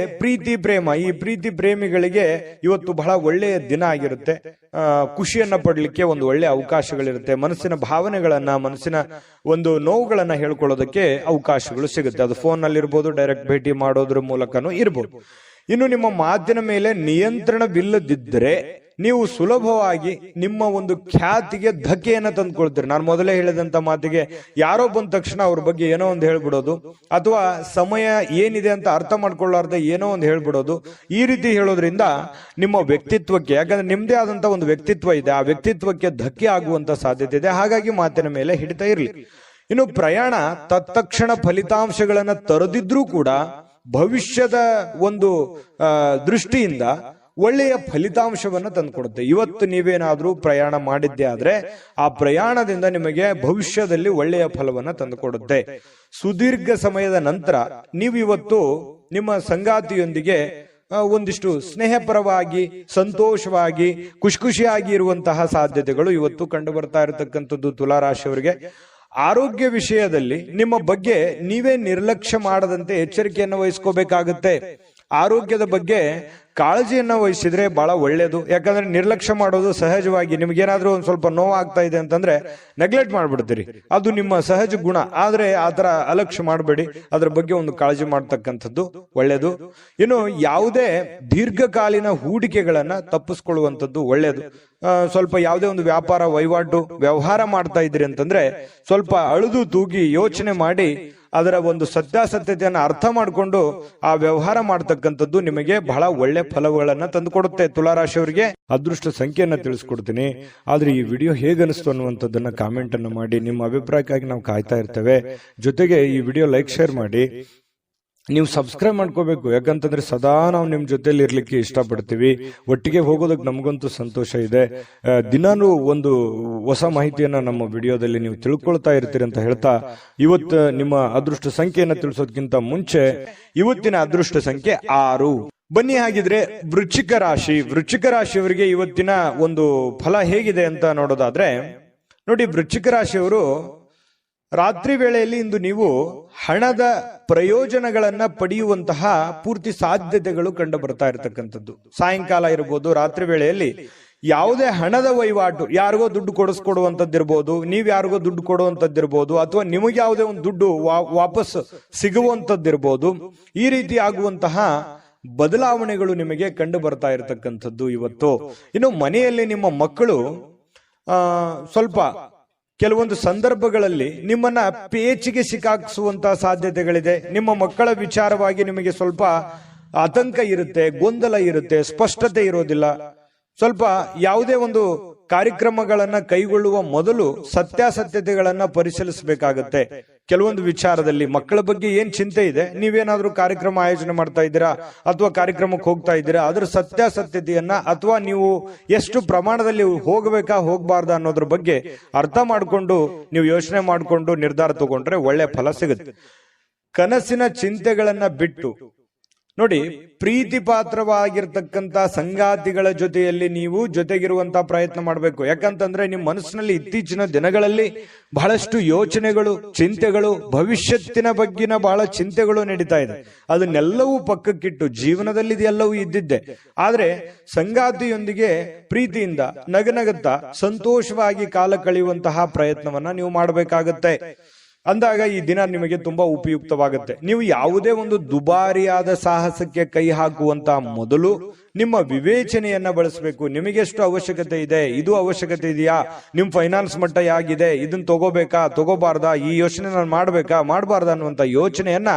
ಈ ಪ್ರೀತಿ ಪ್ರೇಮಿಗಳಿಗೆ ಇವತ್ತು ಬಹಳ ಒಳ್ಳೆಯ ದಿನ ಆಗಿರುತ್ತೆ. ಖುಷಿಯನ್ನ ಪಡ್ಲಿಕ್ಕೆ ಒಂದು ಒಳ್ಳೆಯ ಅವಕಾಶಗಳಿರುತ್ತೆ. ಮನಸ್ಸಿನ ಭಾವನೆಗಳನ್ನ, ಮನಸ್ಸಿನ ಒಂದು ನೋವುಗಳನ್ನ ಹೇಳ್ಕೊಳ್ಳೋದಕ್ಕೆ ಅವಕಾಶಗಳು ಸಿಗುತ್ತೆ. ಅದು ಫೋನ್ ನಲ್ಲಿ ಇರ್ಬೋದು, ಡೈರೆಕ್ಟ್ ಭೇಟಿ ಮಾಡೋದ್ರ ಮೂಲಕನೂ ಇರ್ಬೋದು. ಇನ್ನು ನಿಮ್ಮ ಮಾತಿನ ಮೇಲೆ ನಿಯಂತ್ರಣವಿಲ್ಲದಿದ್ದರೆ ನೀವು ಸುಲಭವಾಗಿ ನಿಮ್ಮ ಒಂದು ಖ್ಯಾತಿಗೆ ಧಕ್ಕೆಯನ್ನ ತಂದ್ಕೊಳ್ತೀರಿ. ನಾನು ಮೊದಲೇ ಹೇಳಿದಂತ ಮಾತಿಗೆ ಯಾರೋ ಬಂದ ತಕ್ಷಣ ಅವ್ರ ಬಗ್ಗೆ ಏನೋ ಒಂದು ಹೇಳ್ಬಿಡೋದು, ಅಥವಾ ಸಮಯ ಏನಿದೆ ಅಂತ ಅರ್ಥ ಮಾಡ್ಕೊಳ್ಳಾರ್ದೆ ಏನೋ ಒಂದು ಹೇಳ್ಬಿಡೋದು. ಈ ರೀತಿ ಹೇಳೋದ್ರಿಂದ ನಿಮ್ಮ ವ್ಯಕ್ತಿತ್ವಕ್ಕೆ, ಯಾಕಂದ್ರೆ ನಿಮ್ದೇ ಆದಂತ ಒಂದು ವ್ಯಕ್ತಿತ್ವ ಇದೆ, ಆ ವ್ಯಕ್ತಿತ್ವಕ್ಕೆ ಧಕ್ಕೆ ಆಗುವಂತ ಸಾಧ್ಯತೆ ಇದೆ. ಹಾಗಾಗಿ ಮಾತಿನ ಮೇಲೆ ಹಿಡಿತಾ ಇರ್ಲಿ. ಇನ್ನು ಪ್ರಯಾಣ ತತ್ಕ್ಷಣ ಫಲಿತಾಂಶಗಳನ್ನ ತರದಿದ್ರೂ ಕೂಡ ಭವಿಷ್ಯದ ಒಂದು ದೃಷ್ಟಿಯಿಂದ ಒಳ್ಳೆಯ ಫಲಿತಾಂಶವನ್ನ ತಂದುಕೊಡುತ್ತೆ. ಇವತ್ತು ನೀವೇನಾದ್ರೂ ಪ್ರಯಾಣ ಮಾಡಿದ್ದೆ ಆದ್ರೆ ಆ ಪ್ರಯಾಣದಿಂದ ನಿಮಗೆ ಭವಿಷ್ಯದಲ್ಲಿ ಒಳ್ಳೆಯ ಫಲವನ್ನ ತಂದುಕೊಡುತ್ತೆ. ಸುದೀರ್ಘ ಸಮಯದ ನಂತರ ನೀವು ಇವತ್ತು ನಿಮ್ಮ ಸಂಗಾತಿಯೊಂದಿಗೆ ಒಂದಿಷ್ಟು ಸ್ನೇಹಪರವಾಗಿ, ಸಂತೋಷವಾಗಿ, ಖುಷಿಯಾಗಿ ಇರುವಂತಹ ಸಾಧ್ಯತೆಗಳು ಇವತ್ತು ಕಂಡು ಬರ್ತಾ ಇರತಕ್ಕಂಥದ್ದು ತುಲಾರಾಶಿಯವರಿಗೆ. ಆರೋಗ್ಯ ವಿಷಯದಲ್ಲಿ ನಿಮ್ಮ ಬಗ್ಗೆ ನೀವೇ ನಿರ್ಲಕ್ಷ್ಯ ಮಾಡದಂತೆ ಎಚ್ಚರಿಕೆಯನ್ನು ವಹಿಸ್ಕೋಬೇಕಾಗುತ್ತೆ. ಆರೋಗ್ಯದ ಬಗ್ಗೆ ಕಾಳಜಿಯನ್ನ ವಹಿಸಿದ್ರೆ ಬಹಳ ಒಳ್ಳೇದು. ಯಾಕಂದ್ರೆ ನಿರ್ಲಕ್ಷ್ಯ ಮಾಡೋದು ಸಹಜವಾಗಿ, ನಿಮ್ಗೇನಾದ್ರೂ ಒಂದ್ ಸ್ವಲ್ಪ ನೋವಾಗ್ತಾ ಇದೆ ಅಂತಂದ್ರೆ ನೆಗ್ಲೆಕ್ಟ್ ಮಾಡ್ಬಿಡ್ತೀರಿ, ಅದು ನಿಮ್ಮ ಸಹಜ ಗುಣ. ಆದ್ರೆ ಆತರ ಅಲಕ್ಷ್ಯ ಮಾಡಬೇಡಿ, ಅದ್ರ ಬಗ್ಗೆ ಒಂದು ಕಾಳಜಿ ಮಾಡ್ತಕ್ಕಂಥದ್ದು ಒಳ್ಳೇದು. ಇನ್ನು ಯಾವುದೇ ದೀರ್ಘಕಾಲೀನ ಹೂಡಿಕೆಗಳನ್ನ ತಪ್ಪಿಸ್ಕೊಳ್ಳುವಂಥದ್ದು ಒಳ್ಳೇದು. ಸ್ವಲ್ಪ ಯಾವುದೇ ಒಂದು ವ್ಯಾಪಾರ ವ್ಯವಹಾರ ಮಾಡ್ತಾ ಇದ್ರಿ ಅಂತಂದ್ರೆ ಸ್ವಲ್ಪ ಅಳುದು ತೂಗಿ ಯೋಚನೆ ಮಾಡಿ ಅದರ ಒಂದು ಸತ್ಯಾಸತ್ಯತೆಯನ್ನು ಅರ್ಥ ಮಾಡಿಕೊಂಡು ಆ ವ್ಯವಹಾರ ಮಾಡ್ತಕ್ಕಂಥದ್ದು ನಿಮಗೆ ಬಹಳ ಒಳ್ಳೆ ಫಲಗಳನ್ನ ತಂದುಕೊಡುತ್ತೆ. ತುಲಾರಾಶಿಯವರಿಗೆ ಅದೃಷ್ಟ ಸಂಖ್ಯೆಯನ್ನ ತಿಳಿಸ್ಕೊಡ್ತೀನಿ. ಆದ್ರೆ ಈ ವಿಡಿಯೋ ಹೇಗನಿಸ್ತು ಅನ್ನುವಂಥದ್ದನ್ನ ಕಾಮೆಂಟ್ ಅನ್ನು ಮಾಡಿ. ನಿಮ್ಮ ಅಭಿಪ್ರಾಯಕ್ಕಾಗಿ ನಾವು ಕಾಯ್ತಾ ಇರ್ತೇವೆ. ಜೊತೆಗೆ ಈ ವಿಡಿಯೋ ಲೈಕ್, ಶೇರ್ ಮಾಡಿ. ನೀವು ಸಬ್ಸ್ಕ್ರೈಬ್ ಮಾಡ್ಕೋಬೇಕು. ಯಾಕಂತಂದ್ರೆ ಸದಾ ನಾವು ನಿಮ್ ಜೊತೆಲಿ ಇರ್ಲಿಕ್ಕೆ ಇಷ್ಟಪಡ್ತೀವಿ. ಒಟ್ಟಿಗೆ ಹೋಗೋದಕ್ಕೆ ನಮಗಂತೂ ಸಂತೋಷ ಇದೆ. ದಿನಾನು ಒಂದು ಹೊಸ ಮಾಹಿತಿಯನ್ನ ನಮ್ಮ ವಿಡಿಯೋದಲ್ಲಿ ನೀವು ತಿಳ್ಕೊಳ್ತಾ ಇರ್ತೀರಿ ಅಂತ ಹೇಳ್ತಾ, ಇವತ್ತು ನಿಮ್ಮ ಅದೃಷ್ಟ ಸಂಖ್ಯೆಯನ್ನ ತಿಳಿಸೋದಕ್ಕಿಂತ ಮುಂಚೆ ಇವತ್ತಿನ ಅದೃಷ್ಟ ಸಂಖ್ಯೆ 6. ಬನ್ನಿ ಹಾಗಿದ್ರೆ ವೃಶ್ಚಿಕ ರಾಶಿಯವರಿಗೆ ಇವತ್ತಿನ ಒಂದು ಫಲ ಹೇಗಿದೆ ಅಂತ ನೋಡೋದಾದ್ರೆ, ನೋಡಿ, ವೃಶ್ಚಿಕ ರಾಶಿಯವರು ರಾತ್ರಿ ವೇಳೆಯಲ್ಲಿ ಇಂದು ನೀವು ಹಣದ ಪ್ರಯೋಜನಗಳನ್ನ ಪಡೆಯುವಂತಹ ಪೂರ್ತಿ ಸಾಧ್ಯತೆಗಳು ಕಂಡು ಬರ್ತಾ ಇರತಕ್ಕಂಥದ್ದು. ಸಾಯಂಕಾಲ ಇರಬಹುದು, ರಾತ್ರಿ ವೇಳೆಯಲ್ಲಿ ಯಾವುದೇ ಹಣದ ವಹಿವಾಟು, ಯಾರಿಗೋ ದುಡ್ಡು ಕೊಡಿಸ್ಕೊಡುವಂತದ್ದಿರ್ಬೋದು, ನೀವ್ ಯಾರಿಗೋ ದುಡ್ಡು ಕೊಡುವಂತದ್ದಿರ್ಬೋದು, ಅಥವಾ ನಿಮಗೆ ಯಾವುದೇ ಒಂದು ದುಡ್ಡು ವಾಪಸ್ ಸಿಗುವಂತದ್ದಿರ್ಬೋದು, ಈ ರೀತಿ ಆಗುವಂತಹ ಬದಲಾವಣೆಗಳು ನಿಮಗೆ ಕಂಡು ಬರ್ತಾ ಇರತಕ್ಕಂಥದ್ದು ಇವತ್ತು. ಇನ್ನು ಮನೆಯಲ್ಲಿ ನಿಮ್ಮ ಮಕ್ಕಳು ಸ್ವಲ್ಪ ಕೆಲವೊಂದು ಸಂದರ್ಭಗಳಲ್ಲಿ ನಿಮ್ಮನ್ನ ಪೇಚಿಗೆ ಸಿಕ್ಕಾಕಿಸುವಂತಹ ಸಾಧ್ಯತೆಗಳಿದೆ. ನಿಮ್ಮ ಮಕ್ಕಳ ವಿಚಾರವಾಗಿ ನಿಮಗೆ ಸ್ವಲ್ಪ ಆತಂಕ ಇರುತ್ತೆ, ಗೊಂದಲ ಇರುತ್ತೆ, ಸ್ಪಷ್ಟತೆ ಇರೋದಿಲ್ಲ. ಸ್ವಲ್ಪ ಯಾವುದೇ ಒಂದು ಕಾರ್ಯಕ್ರಮಗಳನ್ನ ಕೈಗೊಳ್ಳುವ ಮೊದಲು ಸತ್ಯಾಸತ್ಯತೆಗಳನ್ನ ಪರಿಶೀಲಿಸಬೇಕಾಗತ್ತೆ. ಕೆಲವೊಂದು ವಿಚಾರದಲ್ಲಿ ಮಕ್ಕಳ ಬಗ್ಗೆ ಏನ್ ಚಿಂತೆ ಇದೆ, ನೀವೇನಾದ್ರೂ ಕಾರ್ಯಕ್ರಮ ಆಯೋಜನೆ ಮಾಡ್ತಾ ಇದ್ದೀರಾ ಅಥವಾ ಕಾರ್ಯಕ್ರಮಕ್ಕೆ ಹೋಗ್ತಾ ಇದ್ದೀರಾ, ಅದ್ರ ಸತ್ಯಾಸತ್ಯತೆಯನ್ನ ಅಥವಾ ನೀವು ಎಷ್ಟು ಪ್ರಮಾಣದಲ್ಲಿ ಹೋಗಬೇಕಾ ಹೋಗಬಾರ್ದಾ ಅನ್ನೋದ್ರ ಬಗ್ಗೆ ಅರ್ಥ ಮಾಡಿಕೊಂಡು ನೀವು ಯೋಚನೆ ಮಾಡಿಕೊಂಡು ನಿರ್ಧಾರ ತಗೊಂಡ್ರೆ ಒಳ್ಳೆ ಫಲ ಸಿಗುತ್ತೆ. ಕನಸಿನ ಚಿಂತೆಗಳನ್ನ ಬಿಟ್ಟು ನೋಡಿ, ಪ್ರೀತಿ ಪಾತ್ರವಾಗಿರ್ತಕ್ಕಂಥ ಸಂಗಾತಿಗಳ ಜೊತೆಯಲ್ಲಿ ನೀವು ಜೊತೆಗಿರುವಂತಹ ಪ್ರಯತ್ನ ಮಾಡಬೇಕು. ಯಾಕಂತಂದ್ರೆ ನಿಮ್ಮ ಮನಸ್ಸಿನಲ್ಲಿ ಇತ್ತೀಚಿನ ದಿನಗಳಲ್ಲಿ ಬಹಳಷ್ಟು ಯೋಚನೆಗಳು, ಚಿಂತೆಗಳು, ಭವಿಷ್ಯತ್ತಿನ ಬಗ್ಗಿನ ಬಹಳ ಚಿಂತೆಗಳು ನಡೀತಾ ಇದೆ. ಅದನ್ನೆಲ್ಲವೂ ಪಕ್ಕಕ್ಕಿಟ್ಟು ಜೀವನದಲ್ಲಿ ಇದೆಲ್ಲವೂ ಇದ್ದಿದ್ದೆ, ಆದ್ರೆ ಸಂಗಾತಿಯೊಂದಿಗೆ ಪ್ರೀತಿಯಿಂದ ನಗನಗುತ್ತಾ ಸಂತೋಷವಾಗಿ ಕಾಲ ಕಳೆಯುವಂತಹ ಪ್ರಯತ್ನವನ್ನ ನೀವು ಮಾಡಬೇಕಾಗತ್ತೆ. ಅಂದಾಗ ಈ ದಿನ ನಿಮಗೆ ತುಂಬಾ ಉಪಯುಕ್ತವಾಗುತ್ತೆ. ನೀವು ಯಾವುದೇ ಒಂದು ದುಬಾರಿಯಾದ ಸಾಹಸಕ್ಕೆ ಕೈ ಹಾಕುವಂತ ಮೊದಲು ನಿಮ್ಮ ವಿವೇಚನೆಯನ್ನ ಬಳಸಬೇಕು. ನಿಮಗೆಷ್ಟು ಅವಶ್ಯಕತೆ ಇದೆ, ಇದು ಅವಶ್ಯಕತೆ ಇದೆಯಾ, ನಿಮ್ ಫೈನಾನ್ಸ್ ಮಟ್ಟ ಹೇಗಿದೆ, ಇದನ್ನ ತಗೋಬೇಕಾ ತಗೋಬಾರ್ದಾ, ಈ ಯೋಚನೆ ನಾನು ಮಾಡ್ಬೇಕಾ ಮಾಡಬಾರ್ದಾ ಅನ್ನುವಂತ ಯೋಚನೆಯನ್ನ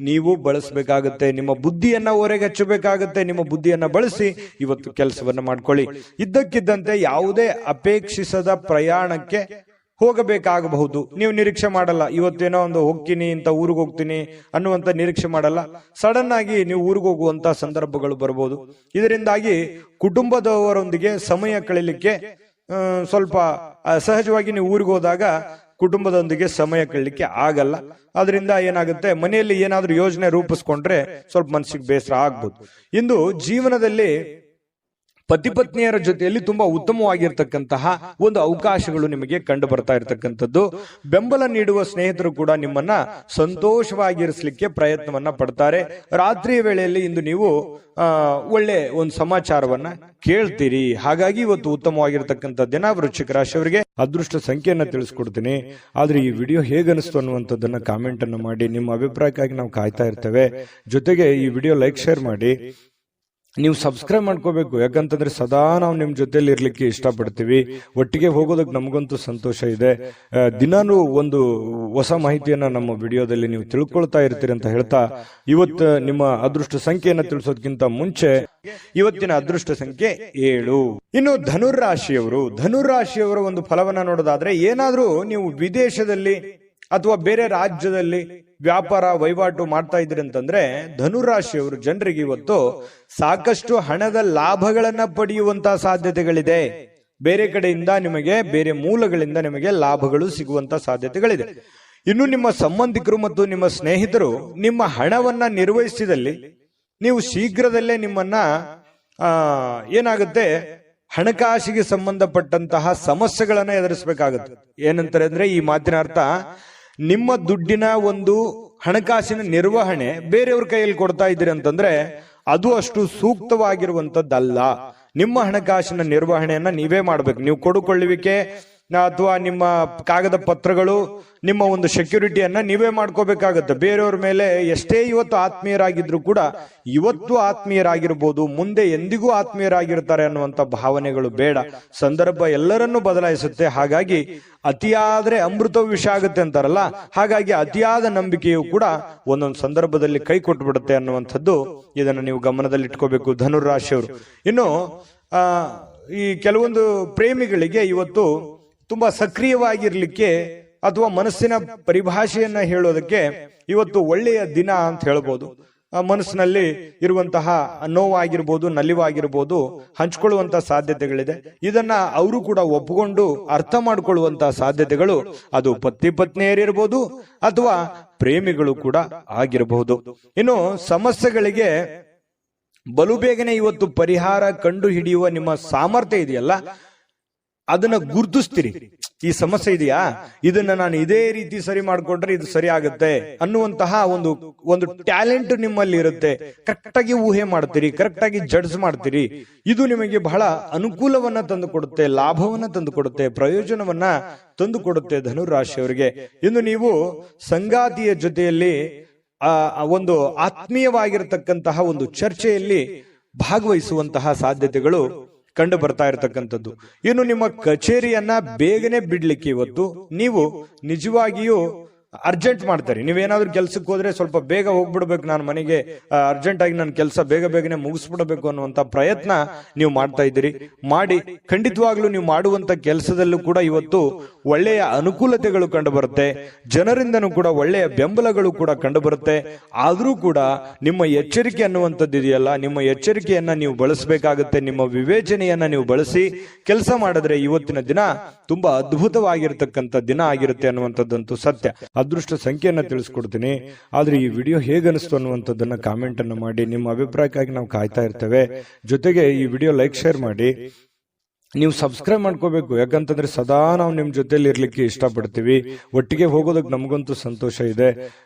ನೀವು ಬಳಸಬೇಕಾಗುತ್ತೆ. ನಿಮ್ಮ ಬುದ್ಧಿಯನ್ನ ಹೊರಗೆ ಹಚ್ಚಬೇಕಾಗುತ್ತೆ. ನಿಮ್ಮ ಬುದ್ಧಿಯನ್ನ ಬಳಸಿ ಇವತ್ತು ಕೆಲಸವನ್ನ ಮಾಡ್ಕೊಳ್ಳಿ. ಇದ್ದಕ್ಕಿದ್ದಂತೆ ಯಾವುದೇ ಅಪೇಕ್ಷಿಸದ ಪ್ರಯಾಣಕ್ಕೆ ಹೋಗಬೇಕಾಗಬಹುದು. ನೀವು ನಿರೀಕ್ಷೆ ಮಾಡಲ್ಲ, ಇವತ್ತೇನೋ ಒಂದು ಹೋಗ್ತೀನಿ ಅಂತ ಊರಿಗೆ ಹೋಗ್ತೀನಿ ಅನ್ನುವಂತ ನಿರೀಕ್ಷೆ ಮಾಡಲ್ಲ. ಸಡನ್ ಆಗಿ ನೀವು ಊರಿಗೆ ಹೋಗುವಂತ ಸಂದರ್ಭಗಳು ಬರಬಹುದು. ಇದರಿಂದಾಗಿ ಕುಟುಂಬದವರೊಂದಿಗೆ ಸಮಯ ಕಳೀಲಿಕ್ಕೆ ಸ್ವಲ್ಪ ಸಹಜವಾಗಿ ನೀವು ಊರಿಗೆ ಹೋದಾಗ ಕುಟುಂಬದೊಂದಿಗೆ ಸಮಯ ಕಳೀಲಿಕ್ಕೆ ಆಗಲ್ಲ. ಅದರಿಂದ ಏನಾಗುತ್ತೆ, ಮನೆಯಲ್ಲಿ ಏನಾದ್ರೂ ಯೋಜನೆ ರೂಪಿಸ್ಕೊಂಡ್ರೆ ಸ್ವಲ್ಪ ಮನಸ್ಸಿಗೆ ಬೇಸರ ಆಗ್ಬೋದು. ಇಂದು ಜೀವನದಲ್ಲಿ ಪತಿ ಪತ್ನಿಯರ ಜೊತೆಯಲ್ಲಿ ತುಂಬಾ ಉತ್ತಮವಾಗಿರ್ತಕ್ಕಂತಹ ಒಂದು ಅವಕಾಶಗಳು ನಿಮಗೆ ಕಂಡು ಬರ್ತಾ ಇರತಕ್ಕಂಥದ್ದು. ಬೆಂಬಲ ನೀಡುವ ಸ್ನೇಹಿತರು ಕೂಡ ನಿಮ್ಮನ್ನ ಸಂತೋಷವಾಗಿರಿಸಲಿಕ್ಕೆ ಪ್ರಯತ್ನವನ್ನ ಪಡ್ತಾರೆ. ರಾತ್ರಿಯ ವೇಳೆಯಲ್ಲಿ ಇಂದು ನೀವು ಒಳ್ಳೆ ಒಂದು ಸಮಾಚಾರವನ್ನ ಕೇಳ್ತೀರಿ. ಹಾಗಾಗಿ ಇವತ್ತು ಉತ್ತಮವಾಗಿರ್ತಕ್ಕಂಥ ದಿನ. ವೃಶ್ಚಿಕ ರಾಶಿಯವರಿಗೆ ಅದೃಷ್ಟ ಸಂಖ್ಯೆಯನ್ನ ತಿಳಿಸ್ಕೊಡ್ತೀನಿ. ಆದ್ರೆ ಈ ವಿಡಿಯೋ ಹೇಗನಿಸ್ತು ಅನ್ನುವಂಥದ್ದನ್ನ ಕಾಮೆಂಟ್ ಅನ್ನು ಮಾಡಿ. ನಿಮ್ಮ ಅಭಿಪ್ರಾಯಕ್ಕಾಗಿ ನಾವು ಕಾಯ್ತಾ ಇರ್ತೇವೆ. ಜೊತೆಗೆ ಈ ವಿಡಿಯೋ ಲೈಕ್, ಶೇರ್ ಮಾಡಿ. ನೀವು ಸಬ್ಸ್ಕ್ರೈಬ್ ಮಾಡ್ಕೋಬೇಕು. ಯಾಕಂತಂದ್ರೆ ಸದಾ ನಾವು ನಿಮ್ ಜೊತೆಲಿ ಇರ್ಲಿಕ್ಕೆ ಇಷ್ಟಪಡ್ತೀವಿ. ಒಟ್ಟಿಗೆ ಹೋಗೋದಕ್ಕೆ ನಮಗಂತೂ ಸಂತೋಷ ಇದೆ. ದಿನಾನು ಒಂದು ಹೊಸ ಮಾಹಿತಿಯನ್ನ ನಮ್ಮ ವಿಡಿಯೋದಲ್ಲಿ ನೀವು ತಿಳ್ಕೊಳ್ತಾ ಇರ್ತೀರಿ ಅಂತ ಹೇಳ್ತಾ, ಇವತ್ತು ನಿಮ್ಮ ಅದೃಷ್ಟ ಸಂಖ್ಯೆಯನ್ನ ತಿಳಿಸೋದಕ್ಕಿಂತ ಮುಂಚೆ ಇವತ್ತಿನ ಅದೃಷ್ಟ ಸಂಖ್ಯೆ 7. ಇನ್ನು ಧನುರಾಶಿಯವರ ಒಂದು ಫಲವನ್ನ ನೋಡೋದಾದ್ರೆ, ಏನಾದ್ರೂ ನೀವು ವಿದೇಶದಲ್ಲಿ ಅಥವಾ ಬೇರೆ ರಾಜ್ಯದಲ್ಲಿ ವ್ಯಾಪಾರ ವಹಿವಾಟು ಮಾಡ್ತಾ ಇದ್ರಿ ಅಂತಂದ್ರೆ, ಧನುರಾಶಿಯವರು ಜನರಿಗೆ ಇವತ್ತು ಸಾಕಷ್ಟು ಹಣದ ಲಾಭಗಳನ್ನ ಪಡೆಯುವಂತಹ ಸಾಧ್ಯತೆಗಳಿದೆ. ಬೇರೆ ಕಡೆಯಿಂದ ನಿಮಗೆ, ಬೇರೆ ಮೂಲಗಳಿಂದ ನಿಮಗೆ ಲಾಭಗಳು ಸಿಗುವಂತ ಸಾಧ್ಯತೆಗಳಿದೆ. ಇನ್ನು ನಿಮ್ಮ ಸಂಬಂಧಿಕರು ಮತ್ತು ನಿಮ್ಮ ಸ್ನೇಹಿತರು ನಿಮ್ಮ ಹಣವನ್ನ ನಿರ್ವಹಿಸಿದಲ್ಲಿ ನೀವು ಶೀಘ್ರದಲ್ಲೇ ನಿಮ್ಮನ್ನ ಏನಾಗುತ್ತೆ, ಹಣಕಾಸಿಗೆ ಸಂಬಂಧಪಟ್ಟಂತಹ ಸಮಸ್ಯೆಗಳನ್ನ ಎದುರಿಸಬೇಕಾಗುತ್ತೆ. ಏನಂತಾರೆ ಅಂದ್ರೆ, ಈ ಮಾತಿನ ಅರ್ಥ, ನಿಮ್ಮ ದುಡ್ಡಿನ ಒಂದು ಹಣಕಾಸಿನ ನಿರ್ವಹಣೆ ಬೇರೆಯವ್ರ ಕೈಯಲ್ಲಿ ಕೊಡ್ತಾ ಇದ್ದೀರಿ ಅಂತಂದ್ರೆ ಅದು ಅಷ್ಟು ಸೂಕ್ತವಾಗಿರುವಂತದ್ದಲ್ಲ. ನಿಮ್ಮ ಹಣಕಾಸಿನ ನಿರ್ವಹಣೆಯನ್ನ ನೀವೇ ಮಾಡ್ಬೇಕು. ನೀವು ಕೊಡುಕೊಳ್ಳುವಿಕೆ ಅಥವಾ ನಿಮ್ಮ ಕಾಗದ ಪತ್ರಗಳು, ನಿಮ್ಮ ಒಂದು ಸೆಕ್ಯೂರಿಟಿಯನ್ನ ನೀವೇ ಮಾಡ್ಕೋಬೇಕಾಗತ್ತೆ. ಬೇರೆಯವ್ರ ಮೇಲೆ ಎಷ್ಟೇ ಇವತ್ತು ಆತ್ಮೀಯರಾಗಿದ್ರು ಕೂಡ ಇವತ್ತು ಆತ್ಮೀಯರಾಗಿರ್ಬೋದು, ಮುಂದೆ ಎಂದಿಗೂ ಆತ್ಮೀಯರಾಗಿರ್ತಾರೆ ಅನ್ನುವಂತ ಭಾವನೆಗಳು ಬೇಡ. ಸಂದರ್ಭ ಎಲ್ಲರನ್ನೂ ಬದಲಾಯಿಸುತ್ತೆ. ಹಾಗಾಗಿ ಅತಿಯಾದ್ರೆ ಅಮೃತ ವಿಷ ಆಗುತ್ತೆ ಅಂತಾರಲ್ಲ, ಹಾಗಾಗಿ ಅತಿಯಾದ ನಂಬಿಕೆಯು ಕೂಡ ಒಂದೊಂದು ಸಂದರ್ಭದಲ್ಲಿ ಕೈ ಕೊಟ್ಟು ಬಿಡುತ್ತೆ ಅನ್ನುವಂಥದ್ದು. ಇದನ್ನ ನೀವು ಗಮನದಲ್ಲಿ ಇಟ್ಕೋಬೇಕು ಧನುರಾಶಿಯವರು. ಇನ್ನು ಈ ಕೆಲವೊಂದು ಪ್ರೇಮಿಗಳಿಗೆ ಇವತ್ತು ತುಂಬಾ ಸಕ್ರಿಯವಾಗಿರ್ಲಿಕ್ಕೆ ಅಥವಾ ಮನಸ್ಸಿನ ಪರಿಭಾಷೆಯನ್ನ ಹೇಳೋದಕ್ಕೆ ಇವತ್ತು ಒಳ್ಳೆಯ ದಿನ ಅಂತ ಹೇಳ್ಬೋದು. ಮನಸ್ಸಿನಲ್ಲಿ ಇರುವಂತಹ ನೋವಾಗಿರ್ಬೋದು, ನಲಿವಾಗಿರ್ಬೋದು ಹಂಚ್ಕೊಳ್ಳುವಂತಹ ಸಾಧ್ಯತೆಗಳಿದೆ. ಇದನ್ನ ಅವರು ಕೂಡ ಒಪ್ಪಿಕೊಂಡು ಅರ್ಥ ಮಾಡಿಕೊಳ್ಳುವಂತಹ ಸಾಧ್ಯತೆಗಳು ಅದು ಪತಿ ಪತ್ನಿಯರಿರ್ಬೋದು ಅಥವಾ ಪ್ರೇಮಿಗಳು ಕೂಡ ಆಗಿರಬಹುದು. ಇನ್ನು ಸಮಸ್ಯೆಗಳಿಗೆ ಬಲು ಬೇಗನೆ ಇವತ್ತು ಪರಿಹಾರ ಕಂಡು ಹಿಡಿಯುವ ನಿಮ್ಮ ಸಾಮರ್ಥ್ಯ ಇದೆಯಲ್ಲ, ಅದನ್ನ ಗುರುತಿಸ್ತೀರಿ. ಈ ಸಮಸ್ಯೆ ಇದೆಯಾ, ಇದನ್ನ ನಾನು ಇದೇ ರೀತಿ ಸರಿ ಮಾಡ್ಕೊಂಡ್ರೆ ಇದು ಸರಿ ಆಗುತ್ತೆ ಅನ್ನುವಂತಹ ಒಂದು ಟ್ಯಾಲೆಂಟ್ ನಿಮ್ಮಲ್ಲಿ ಇರುತ್ತೆ. ಕರೆಕ್ಟ್ ಆಗಿ ಊಹೆ ಮಾಡ್ತೀರಿ, ಕರೆಕ್ಟ್ ಆಗಿ ಜಡ್ಜ್ ಮಾಡ್ತೀರಿ. ಇದು ನಿಮಗೆ ಬಹಳ ಅನುಕೂಲವನ್ನ ತಂದು ಕೊಡುತ್ತೆ, ಲಾಭವನ್ನ ತಂದು ಕೊಡುತ್ತೆ, ಪ್ರಯೋಜನವನ್ನ ತಂದು ಕೊಡುತ್ತೆ ಧನುರಾಶಿಯವರಿಗೆ. ಇನ್ನು ನೀವು ಸಂಗಾತಿಯ ಜೊತೆಯಲ್ಲಿ ಒಂದು ಆತ್ಮೀಯವಾಗಿರತಕ್ಕಂತಹ ಒಂದು ಚರ್ಚೆಯಲ್ಲಿ ಭಾಗವಹಿಸುವಂತಹ ಸಾಧ್ಯತೆಗಳು ಕಂಡು ಬರ್ತಾ ಇರತಕ್ಕಂಥದ್ದು. ಇನ್ನು ನಿಮ್ಮ ಕಚೇರಿಯನ್ನ ಬೇಗನೆ ಬಿಡ್ಲಿಕ್ಕೆ ಇವತ್ತು ನೀವು ನಿಜವಾಗಿಯೂ ಅರ್ಜೆಂಟ್ ಮಾಡ್ತಾರೆ. ನೀವೇನಾದ್ರೂ ಕೆಲ್ಸಕ್ಕೆ ಹೋದ್ರೆ ಸ್ವಲ್ಪ ಬೇಗ ಹೋಗ್ಬಿಡ್ಬೇಕು, ನಾನು ಮನೆಗೆ ಅರ್ಜೆಂಟ್ ಆಗಿ ನನ್ನ ಕೆಲಸ ಬೇಗನೆ ಮುಗಿಸ್ಬಿಡ್ಬೇಕು ಅನ್ನುವಂತ ಪ್ರಯತ್ನ ನೀವು ಮಾಡ್ತಾ ಇದ್ದೀರಿ. ಮಾಡಿ ಖಂಡಿತವಾಗ್ಲೂ ನೀವು ಮಾಡುವಂತ ಕೆಲಸದಲ್ಲೂ ಕೂಡ ಇವತ್ತು ಒಳ್ಳೆಯ ಅನುಕೂಲತೆಗಳು ಕಂಡು ಬರುತ್ತೆ. ಜನರಿಂದನೂ ಕೂಡ ಒಳ್ಳೆಯ ಬೆಂಬಲಗಳು ಕೂಡ ಕಂಡು ಬರುತ್ತೆ. ಆದ್ರೂ ಕೂಡ ನಿಮ್ಮ ಎಚ್ಚರಿಕೆ ಅನ್ನುವಂಥದ್ದು ಇದೆಯಲ್ಲ, ನಿಮ್ಮ ಎಚ್ಚರಿಕೆಯನ್ನ ನೀವು ಬಳಸಬೇಕಾಗುತ್ತೆ. ನಿಮ್ಮ ವಿವೇಚನೆಯನ್ನ ನೀವು ಬಳಸಿ ಕೆಲಸ ಮಾಡಿದ್ರೆ ಇವತ್ತಿನ ದಿನ ತುಂಬಾ ಅದ್ಭುತವಾಗಿರ್ತಕ್ಕಂಥ ದಿನ ಆಗಿರುತ್ತೆ ಅನ್ನುವಂಥದ್ದಂತೂ ಸತ್ಯ. ಅದೃಷ್ಟ ಸಂಖ್ಯೆಯನ್ನ ತಿಳಿಸ್ಕೊಡ್ತೀನಿ. ಆದ್ರೆ ಈ ವಿಡಿಯೋ ಹೇಗನಿಸ್ತು ಅನ್ನುವಂಥದ್ದನ್ನ ಕಾಮೆಂಟ್ ಅನ್ನು ಮಾಡಿ. ನಿಮ್ಮ ಅಭಿಪ್ರಾಯಕ್ಕಾಗಿ ನಾವು ಕಾಯ್ತಾ ಇರ್ತೇವೆ. ಜೊತೆಗೆ ಈ ವಿಡಿಯೋ ಲೈಕ್ ಶೇರ್ ಮಾಡಿ. ನೀವು ಸಬ್ಸ್ಕ್ರೈಬ್ ಮಾಡ್ಕೋಬೇಕು, ಯಾಕಂತಂದ್ರೆ ಸದಾ ನಾವು ನಿಮ್ ಜೊತೆಲಿ ಇರ್ಲಿಕ್ಕೆ ಇಷ್ಟಪಡ್ತೀವಿ. ಒಟ್ಟಿಗೆ ಹೋಗೋದಕ್ಕೆ ನಮಗಂತೂ ಸಂತೋಷ ಇದೆ.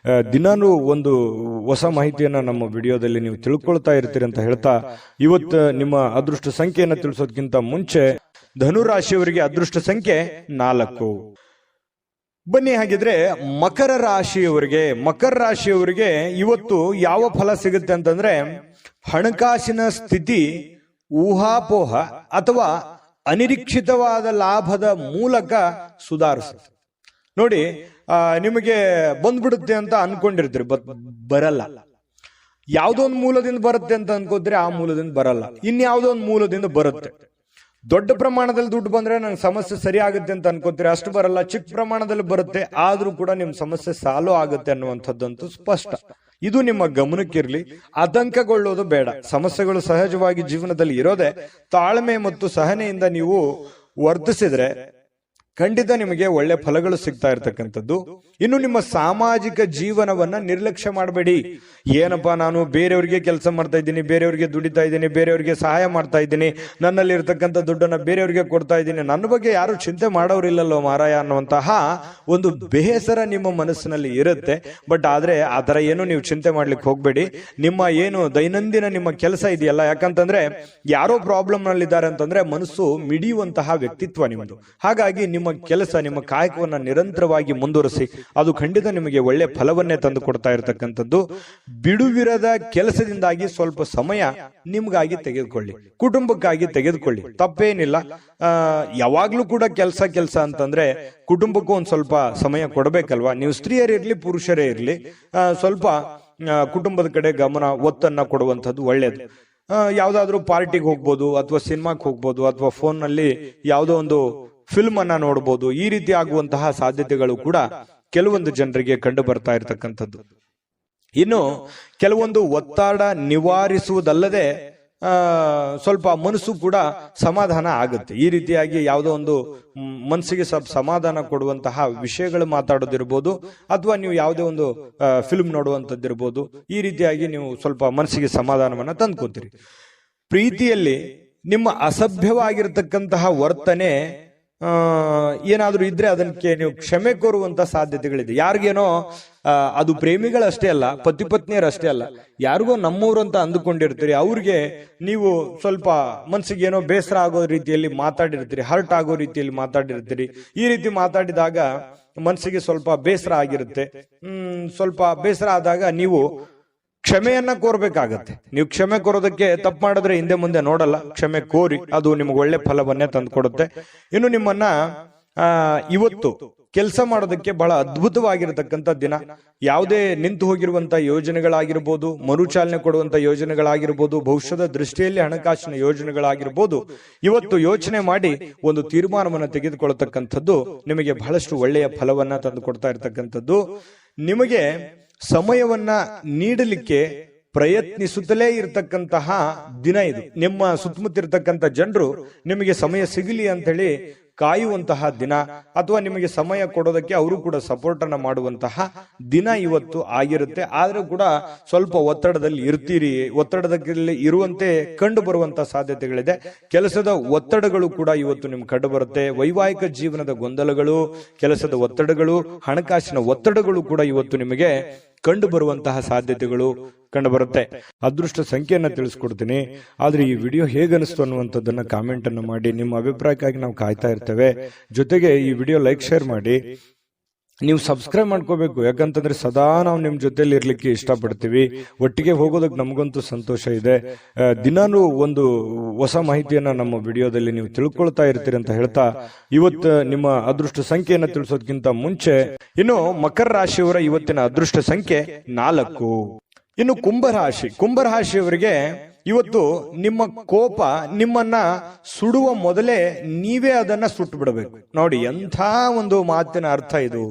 ದಿನಾನು ಒಂದು ಹೊಸ ಮಾಹಿತಿಯನ್ನ ನಮ್ಮ ವಿಡಿಯೋದಲ್ಲಿ ನೀವು ತಿಳ್ಕೊಳ್ತಾ ಇರ್ತೀರಿ ಅಂತ ಹೇಳ್ತಾ, ಇವತ್ತು ನಿಮ್ಮ ಅದೃಷ್ಟ ಸಂಖ್ಯೆಯನ್ನ ತಿಳಿಸೋದಕ್ಕಿಂತ ಮುಂಚೆ ಧನುರಾಶಿಯವರಿಗೆ ಅದೃಷ್ಟ ಸಂಖ್ಯೆ 4. ಬನ್ನಿ ಹಾಗಿದ್ರೆ ಮಕರ ರಾಶಿಯವರಿಗೆ ಇವತ್ತು ಯಾವ ಫಲ ಸಿಗುತ್ತೆ ಅಂತಂದ್ರೆ, ಹಣಕಾಸಿನ ಸ್ಥಿತಿ ಊಹಾಪೋಹ ಅಥವಾ ಅನಿರೀಕ್ಷಿತವಾದ ಲಾಭದ ಮೂಲಕ ಸುಧಾರಿಸುತ್ತೆ. ನೋಡಿ, ನಿಮಗೆ ಬಂದ್ಬಿಡುತ್ತೆ ಅಂತ ಅನ್ಕೊಂಡಿರ್ತೀರಿ, ಬರಲ್ಲ. ಯಾವುದೋ ಒಂದು ಮೂಲದಿಂದ ಬರುತ್ತೆ ಅಂತ ಅನ್ಕೋದ್ರೆ ಆ ಮೂಲದಿಂದ ಬರಲ್ಲ, ಇನ್ಯಾವುದೋ ಒಂದು ಮೂಲದಿಂದ ಬರುತ್ತೆ. ದೊಡ್ಡ ಪ್ರಮಾಣದಲ್ಲಿ ದುಡ್ಡು ಬಂದ್ರೆ ನಂಗೆ ಸಮಸ್ಯೆ ಸರಿ ಆಗುತ್ತೆ ಅಂತ ಅನ್ಕೋತೀರಿ, ಅಷ್ಟು ಬರಲ್ಲ. ಚಿಕ್ಕ ಪ್ರಮಾಣದಲ್ಲಿ ಬರುತ್ತೆ, ಆದ್ರೂ ಕೂಡ ನಿಮ್ ಸಮಸ್ಯೆ ಸಾಲ್ವ್ ಆಗುತ್ತೆ ಅನ್ನುವಂಥದ್ದಂತೂ ಸ್ಪಷ್ಟ. ಇದು ನಿಮ್ಮ ಗಮನಕ್ಕಿರ್ಲಿ. ಆತಂಕಗೊಳ್ಳೋದು ಬೇಡ. ಸಮಸ್ಯೆಗಳು ಸಹಜವಾಗಿ ಜೀವನದಲ್ಲಿ ಇರೋದೆ. ತಾಳ್ಮೆ ಮತ್ತು ಸಹನೆಯಿಂದ ನೀವು ವರ್ತಿಸಿದ್ರೆ ಖಂಡಿತ ನಿಮಗೆ ಒಳ್ಳೆ ಫಲಗಳು ಸಿಗ್ತಾ ಇರ್ತಕ್ಕಂಥದ್ದು. ಇನ್ನು ನಿಮ್ಮ ಸಾಮಾಜಿಕ ಜೀವನವನ್ನ ನಿರ್ಲಕ್ಷ್ಯ ಮಾಡಬೇಡಿ. ಏನಪ್ಪಾ, ನಾನು ಬೇರೆಯವರಿಗೆ ಕೆಲಸ ಮಾಡ್ತಾ ಇದ್ದೀನಿ, ಬೇರೆಯವರಿಗೆ ದುಡಿತಾ ಇದ್ದೀನಿ, ಬೇರೆಯವರಿಗೆ ಸಹಾಯ ಮಾಡ್ತಾ ಇದ್ದೀನಿ, ನನ್ನಲ್ಲಿ ಇರ್ತಕ್ಕಂಥ ದುಡ್ಡನ್ನ ಬೇರೆಯವರಿಗೆ ಕೊಡ್ತಾ ಇದ್ದೀನಿ, ನನ್ನ ಬಗ್ಗೆ ಯಾರು ಚಿಂತೆ ಮಾಡೋರಿಲ್ಲಲ್ಲೋ ಮಾರಾಯ ಅನ್ನುವಂತಹ ಒಂದು ಬೇಸರ ನಿಮ್ಮ ಮನಸ್ಸಿನಲ್ಲಿ ಇರುತ್ತೆ. ಬಟ್ ಆದ್ರೆ ಆ ತರ ಏನು ನೀವು ಚಿಂತೆ ಮಾಡ್ಲಿಕ್ಕೆ ಹೋಗ್ಬೇಡಿ. ನಿಮ್ಮ ಏನು ದೈನಂದಿನ ನಿಮ್ಮ ಕೆಲಸ ಇದೆಯಲ್ಲ, ಯಾಕಂತಂದ್ರೆ ಯಾರೋ ಪ್ರಾಬ್ಲಮ್ ನಲ್ಲಿ ಇದ್ದಾರೆ ಅಂತಂದ್ರೆ ಮನಸ್ಸು ಮಿಡಿಯುವಂತಹ ವ್ಯಕ್ತಿತ್ವ ನಿಮ್ಮದು. ಹಾಗಾಗಿ ನಿಮ್ಮ ಕೆಲಸ, ನಿಮ್ಮ ಕಾಯಕವನ್ನ ನಿರಂತರವಾಗಿ ಮುಂದುವರಿಸಿ. ಅದು ಖಂಡಿತ ನಿಮಗೆ ಒಳ್ಳೆ ಫಲವನ್ನೇ ತಂದು ಕೊಡ್ತಾ ಇರತಕ್ಕಂಥದ್ದು. ಬಿಡುವಿರದ ಕೆಲಸದಿಂದಾಗಿ ಸ್ವಲ್ಪ ಸಮಯ ನಿಮ್ಗಾಗಿ ತೆಗೆದುಕೊಳ್ಳಿ, ಕುಟುಂಬಕ್ಕಾಗಿ ತೆಗೆದುಕೊಳ್ಳಿ, ತಪ್ಪೇನಿಲ್ಲ. ಯಾವಾಗ್ಲೂ ಕೂಡ ಕೆಲಸ ಅಂತಂದ್ರೆ ಕುಟುಂಬಕ್ಕೂ ಒಂದ್ ಸ್ವಲ್ಪ ಸಮಯ ಕೊಡಬೇಕಲ್ವಾ. ನೀವು ಸ್ತ್ರೀಯರಿರ್ಲಿ ಪುರುಷರೇ ಇರ್ಲಿ, ಸ್ವಲ್ಪ ಕುಟುಂಬದ ಕಡೆ ಒತ್ತನ್ನ ಕೊಡುವಂಥದ್ದು ಒಳ್ಳೇದು. ಯಾವ್ದಾದ್ರು ಪಾರ್ಟಿಗೆ ಹೋಗ್ಬೋದು, ಅಥವಾ ಸಿನಿಮಾಕ್ಕೆ ಹೋಗ್ಬೋದು, ಅಥವಾ ಫೋನ್ ನಲ್ಲಿ ಯಾವುದೋ ಒಂದು ಫಿಲ್ಮ್ ಅನ್ನ ನೋಡಬಹುದು. ಈ ರೀತಿ ಆಗುವಂತಹ ಸಾಧ್ಯತೆಗಳು ಕೂಡ ಕೆಲವೊಂದು ಜನರಿಗೆ ಕಂಡು ಬರ್ತಾ ಇರತಕ್ಕಂಥದ್ದು. ಇನ್ನು ಕೆಲವೊಂದು ಒತ್ತಡ ನಿವಾರಿಸುವುದಲ್ಲದೆ ಸ್ವಲ್ಪ ಮನಸ್ಸು ಕೂಡ ಸಮಾಧಾನ ಆಗುತ್ತೆ. ಈ ರೀತಿಯಾಗಿ ಯಾವುದೋ ಒಂದು ಮನಸ್ಸಿಗೆ ಸ್ವಲ್ಪ ಸಮಾಧಾನ ಕೊಡುವಂತಹ ವಿಷಯಗಳು ಮಾತಾಡೋದಿರ್ಬೋದು, ಅಥವಾ ನೀವು ಯಾವುದೇ ಒಂದು ಫಿಲ್ಮ್ ನೋಡುವಂಥದ್ದಿರ್ಬೋದು. ಈ ರೀತಿಯಾಗಿ ನೀವು ಸ್ವಲ್ಪ ಮನಸ್ಸಿಗೆ ಸಮಾಧಾನವನ್ನ ತಂದ್ಕೋತೀರಿ. ಪ್ರೀತಿಯಲ್ಲಿ ನಿಮ್ಮ ಅಸಭ್ಯವಾಗಿರ್ತಕ್ಕಂತಹ ವರ್ತನೆ ಏನಾದ್ರೂ ಇದ್ರೆ ಅದಕ್ಕೆ ನೀವು ಕ್ಷಮೆ ಕೋರುವಂತ ಸಾಧ್ಯತೆಗಳಿದೆ. ಯಾರಿಗೇನೋ ಅದು ಪ್ರೇಮಿಗಳಷ್ಟೇ ಅಲ್ಲ, ಪತಿ ಪತ್ನಿಯರಷ್ಟೇ ಅಲ್ಲ, ಯಾರಿಗೋ ನಮ್ಮೂರು ಅಂತ ಅಂದುಕೊಂಡಿರ್ತೀರಿ, ಅವ್ರಿಗೆ ನೀವು ಸ್ವಲ್ಪ ಮನ್ಸಿಗೆ ಏನೋ ಬೇಸರ ಆಗೋ ರೀತಿಯಲ್ಲಿ ಮಾತಾಡಿರ್ತೀರಿ, ಹರ್ಟ್ ಆಗೋ ರೀತಿಯಲ್ಲಿ ಮಾತಾಡಿರ್ತೀರಿ. ಈ ರೀತಿ ಮಾತಾಡಿದಾಗ ಮನ್ಸಿಗೆ ಸ್ವಲ್ಪ ಬೇಸರ ಆಗಿರುತ್ತೆ. ಸ್ವಲ್ಪ ಬೇಸರ ಆದಾಗ ನೀವು ಕ್ಷಮೆಯನ್ನ ಕೋರ್ಬೇಕಾಗತ್ತೆ. ನೀವು ಕ್ಷಮೆ ಕೋರೋದಕ್ಕೆ ತಪ್ಪು ಮಾಡಿದ್ರೆ ಹಿಂದೆ ಮುಂದೆ ನೋಡಲ್ಲ, ಕ್ಷಮೆ ಕೋರಿ, ಅದು ನಿಮ್ಗೆ ಒಳ್ಳೆ ಫಲವನ್ನೇ ತಂದು ಕೊಡುತ್ತೆ. ಇನ್ನು ನಿಮ್ಮನ್ನ ಇವತ್ತು ಕೆಲಸ ಮಾಡೋದಕ್ಕೆ ಬಹಳ ಅದ್ಭುತವಾಗಿರತಕ್ಕಂಥ ದಿನ. ಯಾವುದೇ ನಿಂತು ಹೋಗಿರುವಂತ ಯೋಜನೆಗಳಾಗಿರ್ಬೋದು, ಮರುಚಾಲನೆ ಕೊಡುವಂತ ಯೋಜನೆಗಳಾಗಿರ್ಬೋದು, ಭವಿಷ್ಯದ ದೃಷ್ಟಿಯಲ್ಲಿ ಹಣಕಾಸಿನ ಯೋಜನೆಗಳಾಗಿರ್ಬೋದು, ಇವತ್ತು ಯೋಚನೆ ಮಾಡಿ ಒಂದು ತೀರ್ಮಾನವನ್ನು ತೆಗೆದುಕೊಳ್ಳತಕ್ಕಂಥದ್ದು ನಿಮಗೆ ಬಹಳಷ್ಟು ಒಳ್ಳೆಯ ಫಲವನ್ನ ತಂದು ಕೊಡ್ತಾ ಇರತಕ್ಕಂಥದ್ದು. ನಿಮಗೆ ಸಮಯವನ್ನ ನೀಡಲಿಕ್ಕೆ ಪ್ರಯತ್ನಿಸುತ್ತಲೇ ಇರತಕ್ಕಂತಹ ದಿನ ಇದು. ನಿಮ್ಮ ಸುತ್ತಮುತ್ತ ಇರತಕ್ಕಂಥ ಜನರು ನಿಮಗೆ ಸಮಯ ಸಿಗಲಿ ಅಂತ ಹೇಳಿ ಕಾಯುವಂತಹ ದಿನ, ಅಥವಾ ನಿಮಗೆ ಸಮಯ ಕೊಡೋದಕ್ಕೆ ಅವರು ಕೂಡ ಸಪೋರ್ಟ್ ಅನ್ನ ಮಾಡುವಂತಹ ದಿನ ಇವತ್ತು ಆಗಿರುತ್ತೆ. ಆದ್ರೂ ಕೂಡ ಸ್ವಲ್ಪ ಒತ್ತಡದಲ್ಲಿ ಇರ್ತೀರಿ. ಒತ್ತಡದಲ್ಲಿ ಇರುವಂತೆ ಕಂಡು ಬರುವಂತಹ ಸಾಧ್ಯತೆಗಳಿದೆ. ಕೆಲಸದ ಒತ್ತಡಗಳು ಕೂಡ ಇವತ್ತು ನಿಮ್ಗೆ ಕಂಡು ಬರುತ್ತೆ. ವೈವಾಹಿಕ ಜೀವನದ ಗೊಂದಲಗಳು, ಕೆಲಸದ ಒತ್ತಡಗಳು, ಹಣಕಾಸಿನ ಒತ್ತಡಗಳು ಕೂಡ ಇವತ್ತು ನಿಮಗೆ ಕಂಡು ಬರುವಂತಹ ಸಾಧ್ಯತೆಗಳು ಕಂಡು ಬರುತ್ತೆ. ಅದೃಷ್ಟ ಸಂಖ್ಯೆಯನ್ನ ತಿಳಿಸ್ಕೊಡ್ತೀನಿ. ಆದ್ರೆ ಈ ವಿಡಿಯೋ ಹೇಗನಿಸ್ತು ಅನ್ನುವಂಥದ್ದನ್ನ ಕಾಮೆಂಟ್ ಅನ್ನು ಮಾಡಿ. ನಿಮ್ಮ ಅಭಿಪ್ರಾಯಕ್ಕಾಗಿ ನಾವು ಕಾಯ್ತಾ ಇರ್ತೇವೆ. ಜೊತೆಗೆ ಈ ವಿಡಿಯೋ ಲೈಕ್, ಶೇರ್ ಮಾಡಿ. ನೀವು ಸಬ್ಸ್ಕ್ರೈಬ್ ಮಾಡ್ಕೋಬೇಕು. ಯಾಕಂತಂದ್ರೆ ಸದಾ ನಾವು ನಿಮ್ ಜೊತೆಲಿ ಇರ್ಲಿಕ್ಕೆ ಇಷ್ಟಪಡ್ತೀವಿ. ಒಟ್ಟಿಗೆ ಹೋಗೋದಕ್ಕೆ ನಮಗಂತೂ ಸಂತೋಷ ಇದೆ. ದಿನಾನು ಒಂದು ಹೊಸ ಮಾಹಿತಿಯನ್ನ ನಮ್ಮ ವಿಡಿಯೋದಲ್ಲಿ ನೀವು ತಿಳ್ಕೊಳ್ತಾ ಇರ್ತೀರಿ ಅಂತ ಹೇಳ್ತಾ, ಇವತ್ತು ನಿಮ್ಮ ಅದೃಷ್ಟ ಸಂಖ್ಯೆಯನ್ನ ತಿಳಿಸೋದಕ್ಕಿಂತ ಮುಂಚೆ ಇನ್ನು ಮಕರ ರಾಶಿಯವರ ಇವತ್ತಿನ ಅದೃಷ್ಟ ಸಂಖ್ಯೆ 4. ಇನ್ನು ಕುಂಭರಾಶಿಯವರಿಗೆ ಇವತ್ತು ನಿಮ್ಮ ಕೋಪ ನಿಮ್ಮನ್ನ ಸುಡುವ ಮೊದಲೇ ನೀವೇ ಅದನ್ನ ಸುಟ್ಟು ಬಿಡಬೇಕು. ನೋಡಿ ಎಂಥ ಒಂದು ಮಾತಿನ ಅರ್ಥ ಇದು.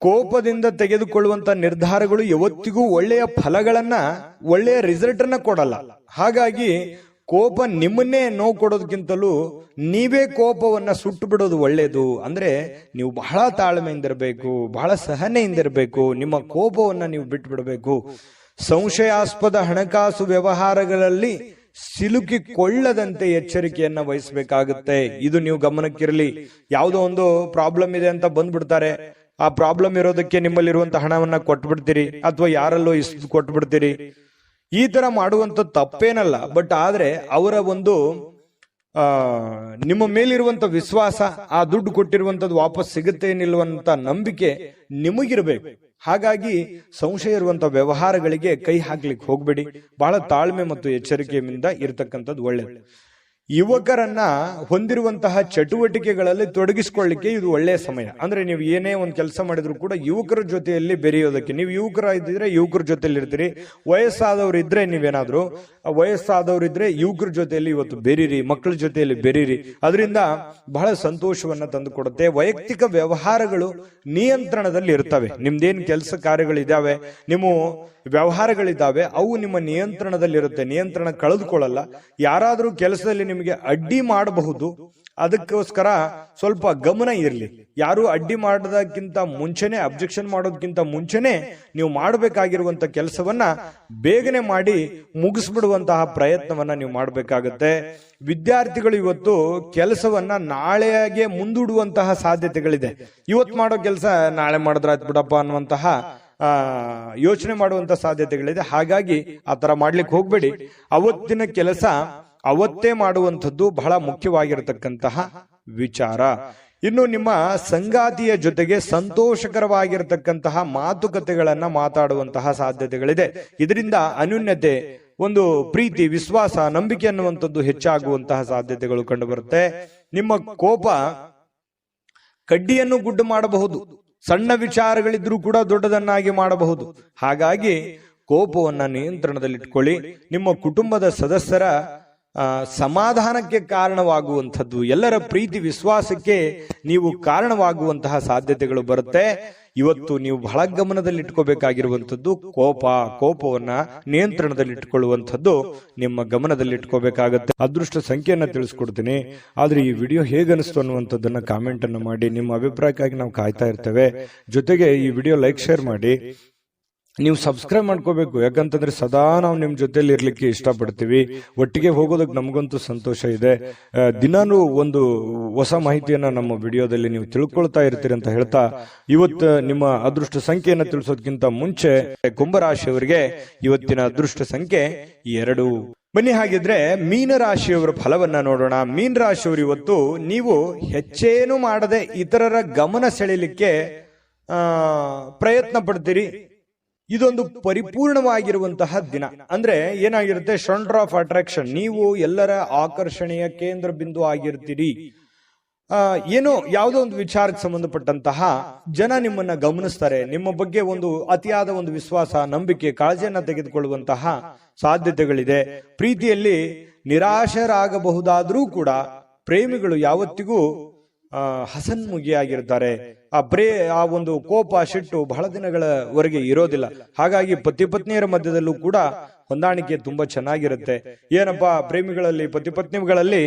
ಕೋಪದಿಂದ ತೆಗೆದುಕೊಳ್ಳುವಂತ ನಿರ್ಧಾರಗಳು ಯಾವತ್ತಿಗೂ ಒಳ್ಳೆಯ ಫಲಗಳನ್ನ, ಒಳ್ಳೆಯ ರಿಸಲ್ಟ್ ಅನ್ನ ಕೊಡಲ್ಲ. ಹಾಗಾಗಿ ಕೋಪ ನಿಮ್ಮನ್ನೇ ನೋವು ಕೊಡೋದಕ್ಕಿಂತಲೂ ನೀವೇ ಕೋಪವನ್ನ ಸುಟ್ಟು ಬಿಡೋದು ಒಳ್ಳೇದು. ಅಂದ್ರೆ ನೀವು ಬಹಳ ತಾಳ್ಮೆಯಿಂದಿರಬೇಕು, ಬಹಳ ಸಹನೆಯಿಂದಿರಬೇಕು. ನಿಮ್ಮ ಕೋಪವನ್ನ ನೀವು ಬಿಟ್ಟು ಬಿಡಬೇಕು. ಸಂಶಯಾಸ್ಪದ ಹಣಕಾಸು ವ್ಯವಹಾರಗಳಲ್ಲಿ ಸಿಲುಕಿಕೊಳ್ಳದಂತೆ ಎಚ್ಚರಿಕೆಯನ್ನ ವಹಿಸಬೇಕಾಗುತ್ತೆ. ಇದು ನೀವು ಗಮನಕ್ಕಿರಲಿ. ಯಾವುದೋ ಒಂದು ಪ್ರಾಬ್ಲಮ್ ಇದೆ ಅಂತ ಬಂದ್ಬಿಡ್ತಾರೆ. ಆ ಪ್ರಾಬ್ಲಮ್ ಇರೋದಕ್ಕೆ ನಿಮ್ಮಲ್ಲಿರುವಂತ ಹಣವನ್ನ ಕೊಟ್ಬಿಡ್ತೀರಿ, ಅಥವಾ ಯಾರಲ್ಲೋ ಕೊಟ್ಬಿಡ್ತೀರಿ. ಈ ತರ ಮಾಡುವಂತ ತಪ್ಪೇನಲ್ಲ. ಬಟ್ ಆದ್ರೆ ಅವರ ಒಂದು ನಿಮ್ಮ ಮೇಲಿರುವಂತ ವಿಶ್ವಾಸ, ಆ ದುಡ್ಡು ಕೊಟ್ಟಿರುವಂತದ್ದು ವಾಪಸ್ ಸಿಗುತ್ತೆ ನಿಲ್ಲುವಂತ ನಂಬಿಕೆ ನಿಮಗಿರ್ಬೇಕು. ಹಾಗಾಗಿ ಸಂಶಯ ಇರುವಂತ ವ್ಯವಹಾರಗಳಿಗೆ ಕೈ ಹಾಕ್ಲಿಕ್ಕೆ ಹೋಗ್ಬೇಡಿ. ಬಹಳ ತಾಳ್ಮೆ ಮತ್ತು ಎಚ್ಚರಿಕೆಯಿಂದ ಇರತಕ್ಕಂಥದ್ದು ಒಳ್ಳೆಯದು. ಯುವಕರನ್ನ ಹೊಂದಿರುವಂತಹ ಚಟುವಟಿಕೆಗಳಲ್ಲಿ ತೊಡಗಿಸಿಕೊಳ್ಳಿಕ್ಕೆ ಇದು ಒಳ್ಳೆಯ ಸಮಯ. ಅಂದ್ರೆ ನೀವು ಏನೇ ಒಂದು ಕೆಲಸ ಮಾಡಿದ್ರು ಕೂಡ ಯುವಕರ ಜೊತೆಯಲ್ಲಿ ಬೆರೆಯೋದಕ್ಕೆ. ನೀವು ಯುವಕರ ಇದ್ದಿದ್ರೆ ಯುವಕರ ಜೊತೆಯಲ್ಲಿ ಇರ್ತೀರಿ. ವಯಸ್ಸಾದವ್ರು ಇದ್ರೆ ನೀವೇನಾದ್ರು ವಯಸ್ಸಾದವರಿದ್ರೆ ಯುವಕರ ಜೊತೆಯಲ್ಲಿ ಇವತ್ತು ಬೆರೀರಿ, ಮಕ್ಕಳ ಜೊತೆಯಲ್ಲಿ ಬೆರೀರಿ. ಅದರಿಂದ ಬಹಳ ಸಂತೋಷವನ್ನ ತಂದು ಕೊಡುತ್ತೆ. ವೈಯಕ್ತಿಕ ವ್ಯವಹಾರಗಳು ನಿಯಂತ್ರಣದಲ್ಲಿ ಇರ್ತವೆ. ನಿಮ್ದೇನ್ ಕೆಲಸ ಕಾರ್ಯಗಳಿದಾವೆ, ನಿಮ್ಮ ವ್ಯವಹಾರಗಳಿದ್ದಾವೆ, ಅವು ನಿಮ್ಮ ನಿಯಂತ್ರಣದಲ್ಲಿರುತ್ತೆ. ನಿಯಂತ್ರಣ ಕಳೆದುಕೊಳ್ಳಲ್ಲ. ಯಾರಾದ್ರೂ ಕೆಲಸದಲ್ಲಿ ನಿಮಗೆ ಅಡ್ಡಿ ಮಾಡಬಹುದು. ಅದಕ್ಕೋಸ್ಕರ ಸ್ವಲ್ಪ ಗಮನ ಇರಲಿ. ಯಾರು ಅಡ್ಡಿ ಮಾಡೋದಕ್ಕಿಂತ ಮುಂಚೆನೆ, ಅಬ್ಜೆಕ್ಷನ್ ಮಾಡೋದಕ್ಕಿಂತ ಮುಂಚೆನೆ ನೀವು ಮಾಡಬೇಕಾಗಿರುವಂತ ಕೆಲಸವನ್ನ ಬೇಗನೆ ಮಾಡಿ ಮುಗಿಸ್ಬಿಡುವಂತಹ ಪ್ರಯತ್ನವನ್ನ ನೀವು ಮಾಡಬೇಕಾಗತ್ತೆ. ವಿದ್ಯಾರ್ಥಿಗಳು ಇವತ್ತು ಕೆಲಸವನ್ನ ನಾಳೆಗೆ ಮುಂದೂಡುವಂತಹ ಸಾಧ್ಯತೆಗಳಿದೆ. ಇವತ್ತು ಮಾಡೋ ಕೆಲಸ ನಾಳೆ ಮಾಡಿದ್ರೆ ಆಯ್ತು ಬಿಡಪ್ಪ ಅನ್ನುವಂತಹ ಯೋಚನೆ ಮಾಡುವಂತ ಸಾಧ್ಯತೆಗಳಿದೆ. ಹಾಗಾಗಿ ಆ ತರ ಮಾಡ್ಲಿಕ್ಕೆ ಹೋಗ್ಬೇಡಿ. ಅವತ್ತಿನ ಕೆಲಸ ಅವತ್ತೇ ಮಾಡುವಂಥದ್ದು ಬಹಳ ಮುಖ್ಯವಾಗಿರತಕ್ಕಂತಹ ವಿಚಾರ. ಇನ್ನು ನಿಮ್ಮ ಸಂಗಾತಿಯ ಜೊತೆಗೆ ಸಂತೋಷಕರವಾಗಿರತಕ್ಕಂತಹ ಮಾತುಕತೆಗಳನ್ನ ಮಾತಾಡುವಂತಹ ಸಾಧ್ಯತೆಗಳಿದೆ. ಇದರಿಂದ ಅನ್ಯೋನ್ಯತೆ, ಒಂದು ಪ್ರೀತಿ, ವಿಶ್ವಾಸ, ನಂಬಿಕೆ ಅನ್ನುವಂಥದ್ದು ಹೆಚ್ಚಾಗುವಂತಹ ಸಾಧ್ಯತೆಗಳು ಕಂಡು ಬರುತ್ತೆ. ನಿಮ್ಮ ಕೋಪ ಕಡ್ಡಿಯನ್ನು ಗುಡ್ಡು ಮಾಡಬಹುದು. ಸಣ್ಣ ವಿಚಾರಗಳಿದ್ರೂ ಕೂಡ ದೊಡ್ಡದನ್ನಾಗಿ ಮಾಡಬಹುದು. ಹಾಗಾಗಿ ಕೋಪವನ್ನ ನಿಯಂತ್ರಣದಲ್ಲಿಟ್ಕೊಳ್ಳಿ. ನಿಮ್ಮ ಕುಟುಂಬದ ಸದಸ್ಯರ ಸಮಾಧಾನಕ್ಕೆ ಕಾರಣವಾಗುವಂಥದ್ದು, ಎಲ್ಲರ ಪ್ರೀತಿ ವಿಶ್ವಾಸಕ್ಕೆ ನೀವು ಕಾರಣವಾಗುವಂತಹ ಸಾಧ್ಯತೆಗಳು ಬರುತ್ತೆ. ಇವತ್ತು ನೀವು ಬಹಳ ಗಮನದಲ್ಲಿಟ್ಕೋಬೇಕಾಗಿರುವಂಥದ್ದು ಕೋಪವನ್ನ ನಿಯಂತ್ರಣದಲ್ಲಿಟ್ಕೊಳ್ಳುವಂಥದ್ದು ನಿಮ್ಮ ಗಮನದಲ್ಲಿಟ್ಕೋಬೇಕಾಗತ್ತೆ. ಅದೃಷ್ಟ ಸಂಖ್ಯೆಯನ್ನ ತಿಳಿಸ್ಕೊಡ್ತೀನಿ. ಆದ್ರೆ ಈ ವಿಡಿಯೋ ಹೇಗನಿಸ್ತು ಅನ್ನುವಂಥದ್ದನ್ನ ಕಾಮೆಂಟ್ ಅನ್ನು ಮಾಡಿ. ನಿಮ್ಮ ಅಭಿಪ್ರಾಯಕ್ಕಾಗಿ ನಾವು ಕಾಯ್ತಾ ಇರ್ತೇವೆ. ಜೊತೆಗೆ ಈ ವಿಡಿಯೋ ಲೈಕ್, ಶೇರ್ ಮಾಡಿ. ನೀವು ಸಬ್ಸ್ಕ್ರೈಬ್ ಮಾಡ್ಕೋಬೇಕು. ಯಾಕಂತಂದ್ರೆ ಸದಾ ನಾವು ನಿಮ್ ಜೊತೆಲಿ ಇರ್ಲಿಕ್ಕೆ ಇಷ್ಟಪಡ್ತೀವಿ. ಒಟ್ಟಿಗೆ ಹೋಗೋದಕ್ಕೆ ನಮಗಂತೂ ಸಂತೋಷ ಇದೆ. ದಿನಾನು ಒಂದು ಹೊಸ ಮಾಹಿತಿಯನ್ನ ನಮ್ಮ ವಿಡಿಯೋದಲ್ಲಿ ನೀವು ತಿಳ್ಕೊಳ್ತಾ ಇರ್ತೀರಿ ಅಂತ ಹೇಳ್ತಾ, ಇವತ್ತು ನಿಮ್ಮ ಅದೃಷ್ಟ ಸಂಖ್ಯೆಯನ್ನ ತಿಳಿಸೋದಕ್ಕಿಂತ ಮುಂಚೆ ಕುಂಭರಾಶಿಯವರಿಗೆ ಇವತ್ತಿನ ಅದೃಷ್ಟ ಸಂಖ್ಯೆ 2. ಬನ್ನಿ ಹಾಗಿದ್ರೆ ಮೀನರಾಶಿಯವರ ಫಲವನ್ನ ನೋಡೋಣ. ಮೀನರಾಶಿಯವರು ಇವತ್ತು ನೀವು ಹೆಚ್ಚೇನು ಮಾಡದೆ ಇತರರ ಗಮನ ಸೆಳೆಯಲಿಕ್ಕೆ ಪ್ರಯತ್ನ ಪಡ್ತೀರಿ. ಇದೊಂದು ಪರಿಪೂರ್ಣವಾಗಿರುವಂತಹ ದಿನ. ಅಂದ್ರೆ ಏನಾಗಿರುತ್ತೆ, ಸೆಂಟರ್ ಆಫ್ ಅಟ್ರಾಕ್ಷನ್. ನೀವು ಎಲ್ಲರ ಆಕರ್ಷಣೆಯ ಕೇಂದ್ರ ಬಿಂದು ಆಗಿರ್ತೀರಿ. ಏನೋ ಯಾವುದೋ ಒಂದು ವಿಚಾರಕ್ಕೆ ಸಂಬಂಧಪಟ್ಟಂತಹ ಜನ ನಿಮ್ಮನ್ನ ಗಮನಿಸ್ತಾರೆ, ನಿಮ್ಮ ಬಗ್ಗೆ ಒಂದು ಅತಿಯಾದ ಒಂದು ವಿಶ್ವಾಸ, ನಂಬಿಕೆ, ಕಾಳಜಿಯನ್ನ ತೆಗೆದುಕೊಳ್ಳುವಂತಹ ಸಾಧ್ಯತೆಗಳಿದೆ. ಪ್ರೀತಿಯಲ್ಲಿ ನಿರಾಶರಾಗಬಹುದಾದ್ರೂ ಕೂಡ ಪ್ರೇಮಿಗಳು ಯಾವತ್ತಿಗೂ ಹಸನ್ಮುಖಿಯಾಗಿರ್ತಾರೆ. ಆ ಒಂದು ಕೋಪ, ಸಿಟ್ಟು ಬಹಳ ದಿನಗಳವರೆಗೆ ಇರೋದಿಲ್ಲ. ಹಾಗಾಗಿ ಪತಿ ಪತ್ನಿಯರ ಮಧ್ಯದಲ್ಲೂ ಕೂಡ ಹೊಂದಾಣಿಕೆ ತುಂಬಾ ಚೆನ್ನಾಗಿರುತ್ತೆ. ಏನಪ್ಪಾ ಪ್ರೇಮಿಗಳಲ್ಲಿ, ಪತಿ ಪತ್ನಿಗಳಲ್ಲಿ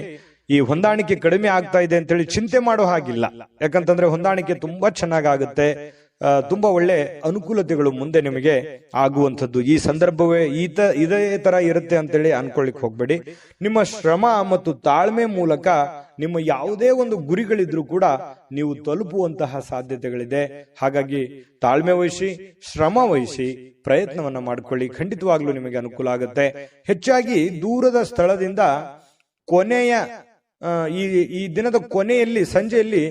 ಈ ಹೊಂದಾಣಿಕೆ ಕಡಿಮೆ ಆಗ್ತಾ ಇದೆ ಅಂತೇಳಿ ಚಿಂತೆ ಮಾಡೋ ಹಾಗಿಲ್ಲ. ಯಾಕಂತಂದ್ರೆ ಹೊಂದಾಣಿಕೆ ತುಂಬಾ ಚೆನ್ನಾಗಾಗುತ್ತೆ. ತುಂಬಾ ಒಳ್ಳೆ ಅನುಕೂಲತೆಗಳು ಮುಂದೆ ನಿಮಗೆ ಆಗುವಂಥದ್ದು. ಈ ಸಂದರ್ಭವೇ ಇದೇ ತರ ಇರುತ್ತೆ ಅಂತೇಳಿ ಅನ್ಕೊಳ್ಳಿಕ್ ಹೋಗ್ಬೇಡಿ. ನಿಮ್ಮ ಶ್ರಮ ಮತ್ತು ತಾಳ್ಮೆ ಮೂಲಕ ನಿಮ್ಮ ಯಾವುದೇ ಒಂದು ಗುರಿಗಳಿದ್ರೂ ಕೂಡ ನೀವು ತಲುಪುವಂತಹ ಸಾಧ್ಯತೆಗಳಿದೆ. ಹಾಗಾಗಿ ತಾಳ್ಮೆ ವಹಿಸಿ, ಶ್ರಮ ವಹಿಸಿ, ಪ್ರಯತ್ನವನ್ನ ಮಾಡ್ಕೊಳ್ಳಿ. ಖಂಡಿತವಾಗ್ಲೂ ನಿಮಗೆ ಅನುಕೂಲ ಆಗುತ್ತೆ. ಹೆಚ್ಚಾಗಿ ದೂರದ ಸ್ಥಳದಿಂದ ಈ ದಿನದ ಕೊನೆಯಲ್ಲಿ, ಸಂಜೆಯಲ್ಲಿ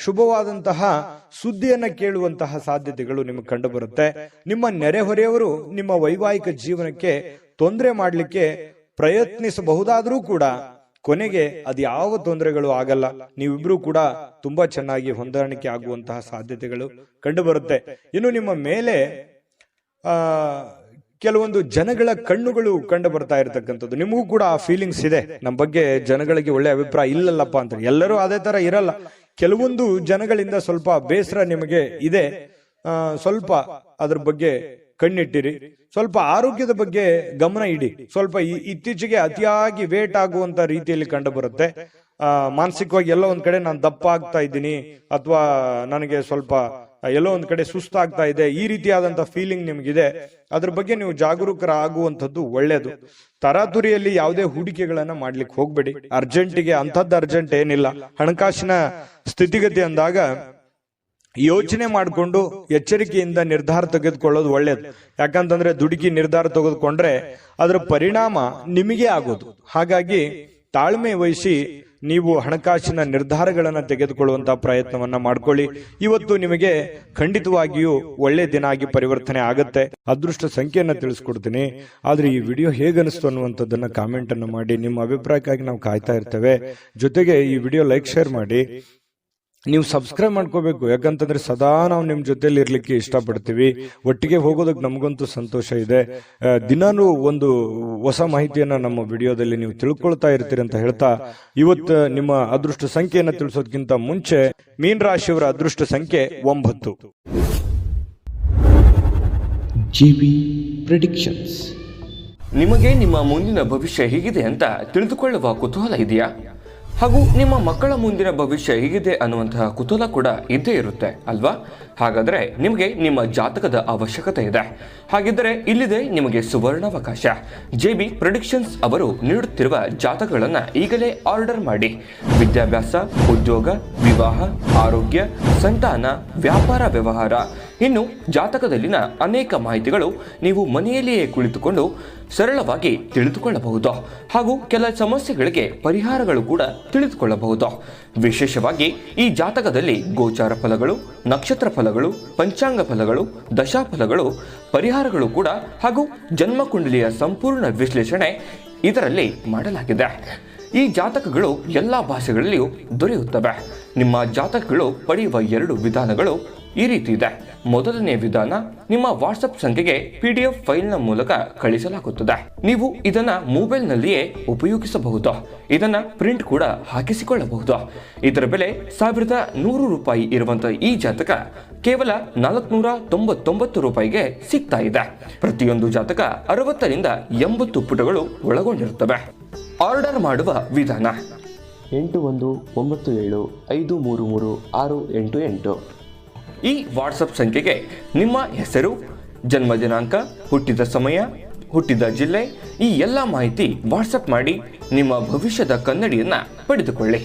ಶುಭವಾದಂತಹ ಸುದ್ದಿಯನ್ನ ಕೇಳುವಂತಹ ಸಾಧ್ಯತೆಗಳು ನಿಮಗೆ ಕಂಡು ಬರುತ್ತೆ. ನಿಮ್ಮ ನೆರೆಹೊರೆಯವರು ನಿಮ್ಮ ವೈವಾಹಿಕ ಜೀವನಕ್ಕೆ ತೊಂದರೆ ಮಾಡಲಿಕ್ಕೆ ಪ್ರಯತ್ನಿಸಬಹುದಾದ್ರೂ ಕೂಡ ಕೊನೆಗೆ ಅದ್ಯಾವ ತೊಂದರೆಗಳು ಆಗಲ್ಲ. ನೀವಿಬ್ರು ಕೂಡ ತುಂಬಾ ಚೆನ್ನಾಗಿ ಹೊಂದಾಣಿಕೆ ಆಗುವಂತಹ ಸಾಧ್ಯತೆಗಳು ಕಂಡು ಬರುತ್ತೆ. ಇನ್ನು ನಿಮ್ಮ ಮೇಲೆ ಕೆಲವೊಂದು ಜನಗಳ ಕಣ್ಣುಗಳು ಕಂಡು ಬರ್ತಾ ಇರತಕ್ಕಂಥದ್ದು. ನಿಮಗೂ ಕೂಡ ಆ ಫೀಲಿಂಗ್ಸ್ ಇದೆ, ನಮ್ಮ ಬಗ್ಗೆ ಜನಗಳಿಗೆ ಒಳ್ಳೆ ಅಭಿಪ್ರಾಯ ಇಲ್ಲಲ್ಲಪ್ಪ ಅಂತ. ಎಲ್ಲರೂ ಅದೇ ತರ ಇರಲ್ಲ. ಕೆಲವೊಂದು ಜನಗಳಿಂದ ಸ್ವಲ್ಪ ಬೇಸರ ನಿಮಗೆ ಇದೆ. ಸ್ವಲ್ಪ ಅದ್ರ ಬಗ್ಗೆ ಕಣ್ಣಿಟ್ಟಿರಿ. ಸ್ವಲ್ಪ ಆರೋಗ್ಯದ ಬಗ್ಗೆ ಗಮನ ಇಡಿ. ಸ್ವಲ್ಪ ಇತ್ತೀಚೆಗೆ ಅತಿಯಾಗಿ ವೇಟ್ ಆಗುವಂತ ರೀತಿಯಲ್ಲಿ ಕಂಡು ಬರುತ್ತೆ. ಮಾನಸಿಕವಾಗಿ ಎಲ್ಲೋ ಒಂದ್ ಕಡೆ ನಾನು ದಪ್ಪ ಆಗ್ತಾ ಇದ್ದೀನಿ, ಅಥವಾ ನನಗೆ ಸ್ವಲ್ಪ ಎಲ್ಲೋ ಒಂದ್ ಕಡೆ ಸುಸ್ತಾಗ್ತಾ ಇದೆ, ಈ ರೀತಿಯಾದಂತಹ ಫೀಲಿಂಗ್ ನಿಮ್ಗಿದೆ. ಅದ್ರ ಬಗ್ಗೆ ನೀವು ಜಾಗರೂಕರಾಗುವಂಥದ್ದು ಒಳ್ಳೇದು. ತರಾತುರಿಯಲ್ಲಿ ಯಾವುದೇ ಹೂಡಿಕೆಗಳನ್ನ ಮಾಡ್ಲಿಕ್ಕೆ ಹೋಗ್ಬೇಡಿ. ಅರ್ಜೆಂಟಿಗೆ ಅಂಥದ್ದು ಅರ್ಜೆಂಟ್ ಏನಿಲ್ಲ. ಹಣಕಾಸಿನ ಸ್ಥಿತಿಗತಿ ಅಂದಾಗ ಯೋಚನೆ ಮಾಡಿಕೊಂಡು ಎಚ್ಚರಿಕೆಯಿಂದ ನಿರ್ಧಾರ ತೆಗೆದುಕೊಳ್ಳೋದು ಒಳ್ಳೇದು. ಯಾಕಂತಂದ್ರೆ ದುಡುಕಿ ನಿರ್ಧಾರ ತೆಗೆದುಕೊಂಡ್ರೆ ಅದರ ಪರಿಣಾಮ ನಿಮಗೆ ಆಗೋದು. ಹಾಗಾಗಿ ತಾಳ್ಮೆ ವಹಿಸಿ ನೀವು ಹಣಕಾಸಿನ ನಿರ್ಧಾರಗಳನ್ನು ತೆಗೆದುಕೊಳ್ಳುವಂತಹ ಪ್ರಯತ್ನವನ್ನ ಮಾಡ್ಕೊಳ್ಳಿ. ಇವತ್ತು ನಿಮಗೆ ಖಂಡಿತವಾಗಿಯೂ ಒಳ್ಳೆ ದಿನ ಆಗಿ ಪರಿವರ್ತನೆ ಆಗುತ್ತೆ. ಅದೃಷ್ಟ ಸಂಖ್ಯೆಯನ್ನ ತಿಳಿಸ್ಕೊಡ್ತೀನಿ. ಆದ್ರೆ ಈ ವಿಡಿಯೋ ಹೇಗನಿಸ್ತು ಅನ್ನುವಂಥದ್ದನ್ನ ಕಾಮೆಂಟ್ ಅನ್ನು ಮಾಡಿ. ನಿಮ್ಮ ಅಭಿಪ್ರಾಯಕ್ಕಾಗಿ ನಾವು ಕಾಯ್ತಾ ಇರ್ತೇವೆ. ಜೊತೆಗೆ ಈ ವಿಡಿಯೋ ಲೈಕ್, ಶೇರ್ ಮಾಡಿ. ನೀವು ಸಬ್ಸ್ಕ್ರೈಬ್ ಮಾಡ್ಕೋಬೇಕು. ಯಾಕಂತಂದ್ರೆ ಸದಾ ನಾವು ನಿಮ್ ಜೊತೆಲಿ ಇರ್ಲಿಕ್ಕೆ ಇಷ್ಟಪಡ್ತೀವಿ. ಒಟ್ಟಿಗೆ ಹೋಗೋದಕ್ಕೆ ನಮಗಂತೂ ಸಂತೋಷ ಇದೆ. ದಿನಾನು ಒಂದು ಹೊಸ ಮಾಹಿತಿಯನ್ನ ನಮ್ಮ ವಿಡಿಯೋದಲ್ಲಿ ನೀವು ತಿಳ್ಕೊಳ್ತಾ ಇರ್ತೀರಿ ಅಂತ ಹೇಳ್ತಾ, ಇವತ್ತು ನಿಮ್ಮ ಅದೃಷ್ಟ ಸಂಖ್ಯೆಯನ್ನ ತಿಳಿಸೋದಕ್ಕಿಂತ ಮುಂಚೆ ಮೀನ ರಾಶಿಯವರ ಅದೃಷ್ಟ ಸಂಖ್ಯೆ 9. GB predictions. ನಿಮಗೆ ನಿಮ್ಮ ಮುಂದಿನ ಭವಿಷ್ಯ ಹೇಗಿದೆ ಅಂತ ತಿಳಿದುಕೊಳ್ಳುವ ಕುತೂಹಲ ಇದೆಯಾ? ಹಾಗೂ ನಿಮ್ಮ ಮಕ್ಕಳ ಮುಂದಿನ ಭವಿಷ್ಯ ಹೇಗಿದೆ ಅನ್ನುವಂತಹ ಕುತೂಹಲ ಕೂಡ ಇದ್ದೇ ಇರುತ್ತೆ ಅಲ್ವಾ? ಹಾಗಾದರೆ ನಿಮಗೆ ನಿಮ್ಮ ಜಾತಕದ ಅವಶ್ಯಕತೆ ಇದೆ. ಹಾಗಿದ್ದರೆ ಇಲ್ಲಿದೆ ನಿಮಗೆ ಸುವರ್ಣಾವಕಾಶ. JB ಪ್ರೆಡಿಕ್ಷನ್ಸ್ ಅವರು ನೀಡುತ್ತಿರುವ ಜಾತಕಗಳನ್ನು ಈಗಲೇ ಆರ್ಡರ್ ಮಾಡಿ. ವಿದ್ಯಾಭ್ಯಾಸ, ಉದ್ಯೋಗ, ವಿವಾಹ, ಆರೋಗ್ಯ, ಸಂತಾನ, ವ್ಯಾಪಾರ ವ್ಯವಹಾರ, ಇನ್ನು ಜಾತಕದಲ್ಲಿನ ಅನೇಕ ಮಾಹಿತಿಗಳು ನೀವು ಮನೆಯಲ್ಲಿಯೇ ಕುಳಿತುಕೊಂಡು ಸರಳವಾಗಿ ತಿಳಿದುಕೊಳ್ಳಬಹುದು. ಹಾಗೂ ಕೆಲ ಸಮಸ್ಯೆಗಳಿಗೆ ಪರಿಹಾರಗಳು ಕೂಡ ತಿಳಿದುಕೊಳ್ಳಬಹುದು. ವಿಶೇಷವಾಗಿ ಈ ಜಾತಕದಲ್ಲಿ ಗೋಚಾರ ಫಲಗಳು, ನಕ್ಷತ್ರ ಫಲಗಳು, ಪಂಚಾಂಗ ಫಲಗಳು, ದಶಾಫಲಗಳು, ಪರಿಹಾರಗಳು ಕೂಡ ಹಾಗೂ ಜನ್ಮಕುಂಡಲಿಯ ಸಂಪೂರ್ಣ ವಿಶ್ಲೇಷಣೆ ಇದರಲ್ಲಿ ಮಾಡಲಾಗಿದೆ. ಈ ಜಾತಕಗಳು ಎಲ್ಲ ಭಾಷೆಗಳಲ್ಲಿಯೂ ದೊರೆಯುತ್ತವೆ. ನಿಮ್ಮ ಜಾತಕಗಳು ಪಡೆಯುವ 2 ವಿಧಾನಗಳು ಈ ರೀತಿ ಇದೆ. ಮೊದಲನೇ ವಿಧಾನ, ನಿಮ್ಮ ವಾಟ್ಸಪ್ ಸಂಖ್ಯೆಗೆ PDF ಫೈಲ್ನ ಮೂಲಕ ಕಳಿಸಲಾಗುತ್ತದೆ. ನೀವು ಇದನ್ನ ಮೊಬೈಲ್ನಲ್ಲಿಯೇ ಉಪಯೋಗಿಸಬಹುದು. ಇದನ್ನ ಪ್ರಿಂಟ್ ಕೂಡ ಹಾಕಿಸಿಕೊಳ್ಳಬಹುದು. ಇದರ ಬೆಲೆ 1100 ರೂಪಾಯಿ ಇರುವಂತಹ ಈ ಜಾತಕ ಕೇವಲ 499 ರೂಪಾಯಿಗೆ ಸಿಗ್ತಾ ಇದೆ. ಪ್ರತಿಯೊಂದು ಜಾತಕ 60 ರಿಂದ 80 ಪುಟಗಳು ಒಳಗೊಂಡಿರುತ್ತವೆ. ಆರ್ಡರ್ ಮಾಡುವ ವಿಧಾನ: 8197533688. ಈ ವಾಟ್ಸಪ್ ಸಂಖ್ಯೆಗೆ ನಿಮ್ಮ ಹೆಸರು, ಜನ್ಮ ದಿನಾಂಕ, ಹುಟ್ಟಿದ ಸಮಯ, ಹುಟ್ಟಿದ ಜಿಲ್ಲೆ, ಈ ಎಲ್ಲ ಮಾಹಿತಿ ವಾಟ್ಸಪ್ ಮಾಡಿ ನಿಮ್ಮ ಭವಿಷ್ಯದ ಕನ್ನಡಿಯನ್ನ ಪಡೆದುಕೊಳ್ಳಿ.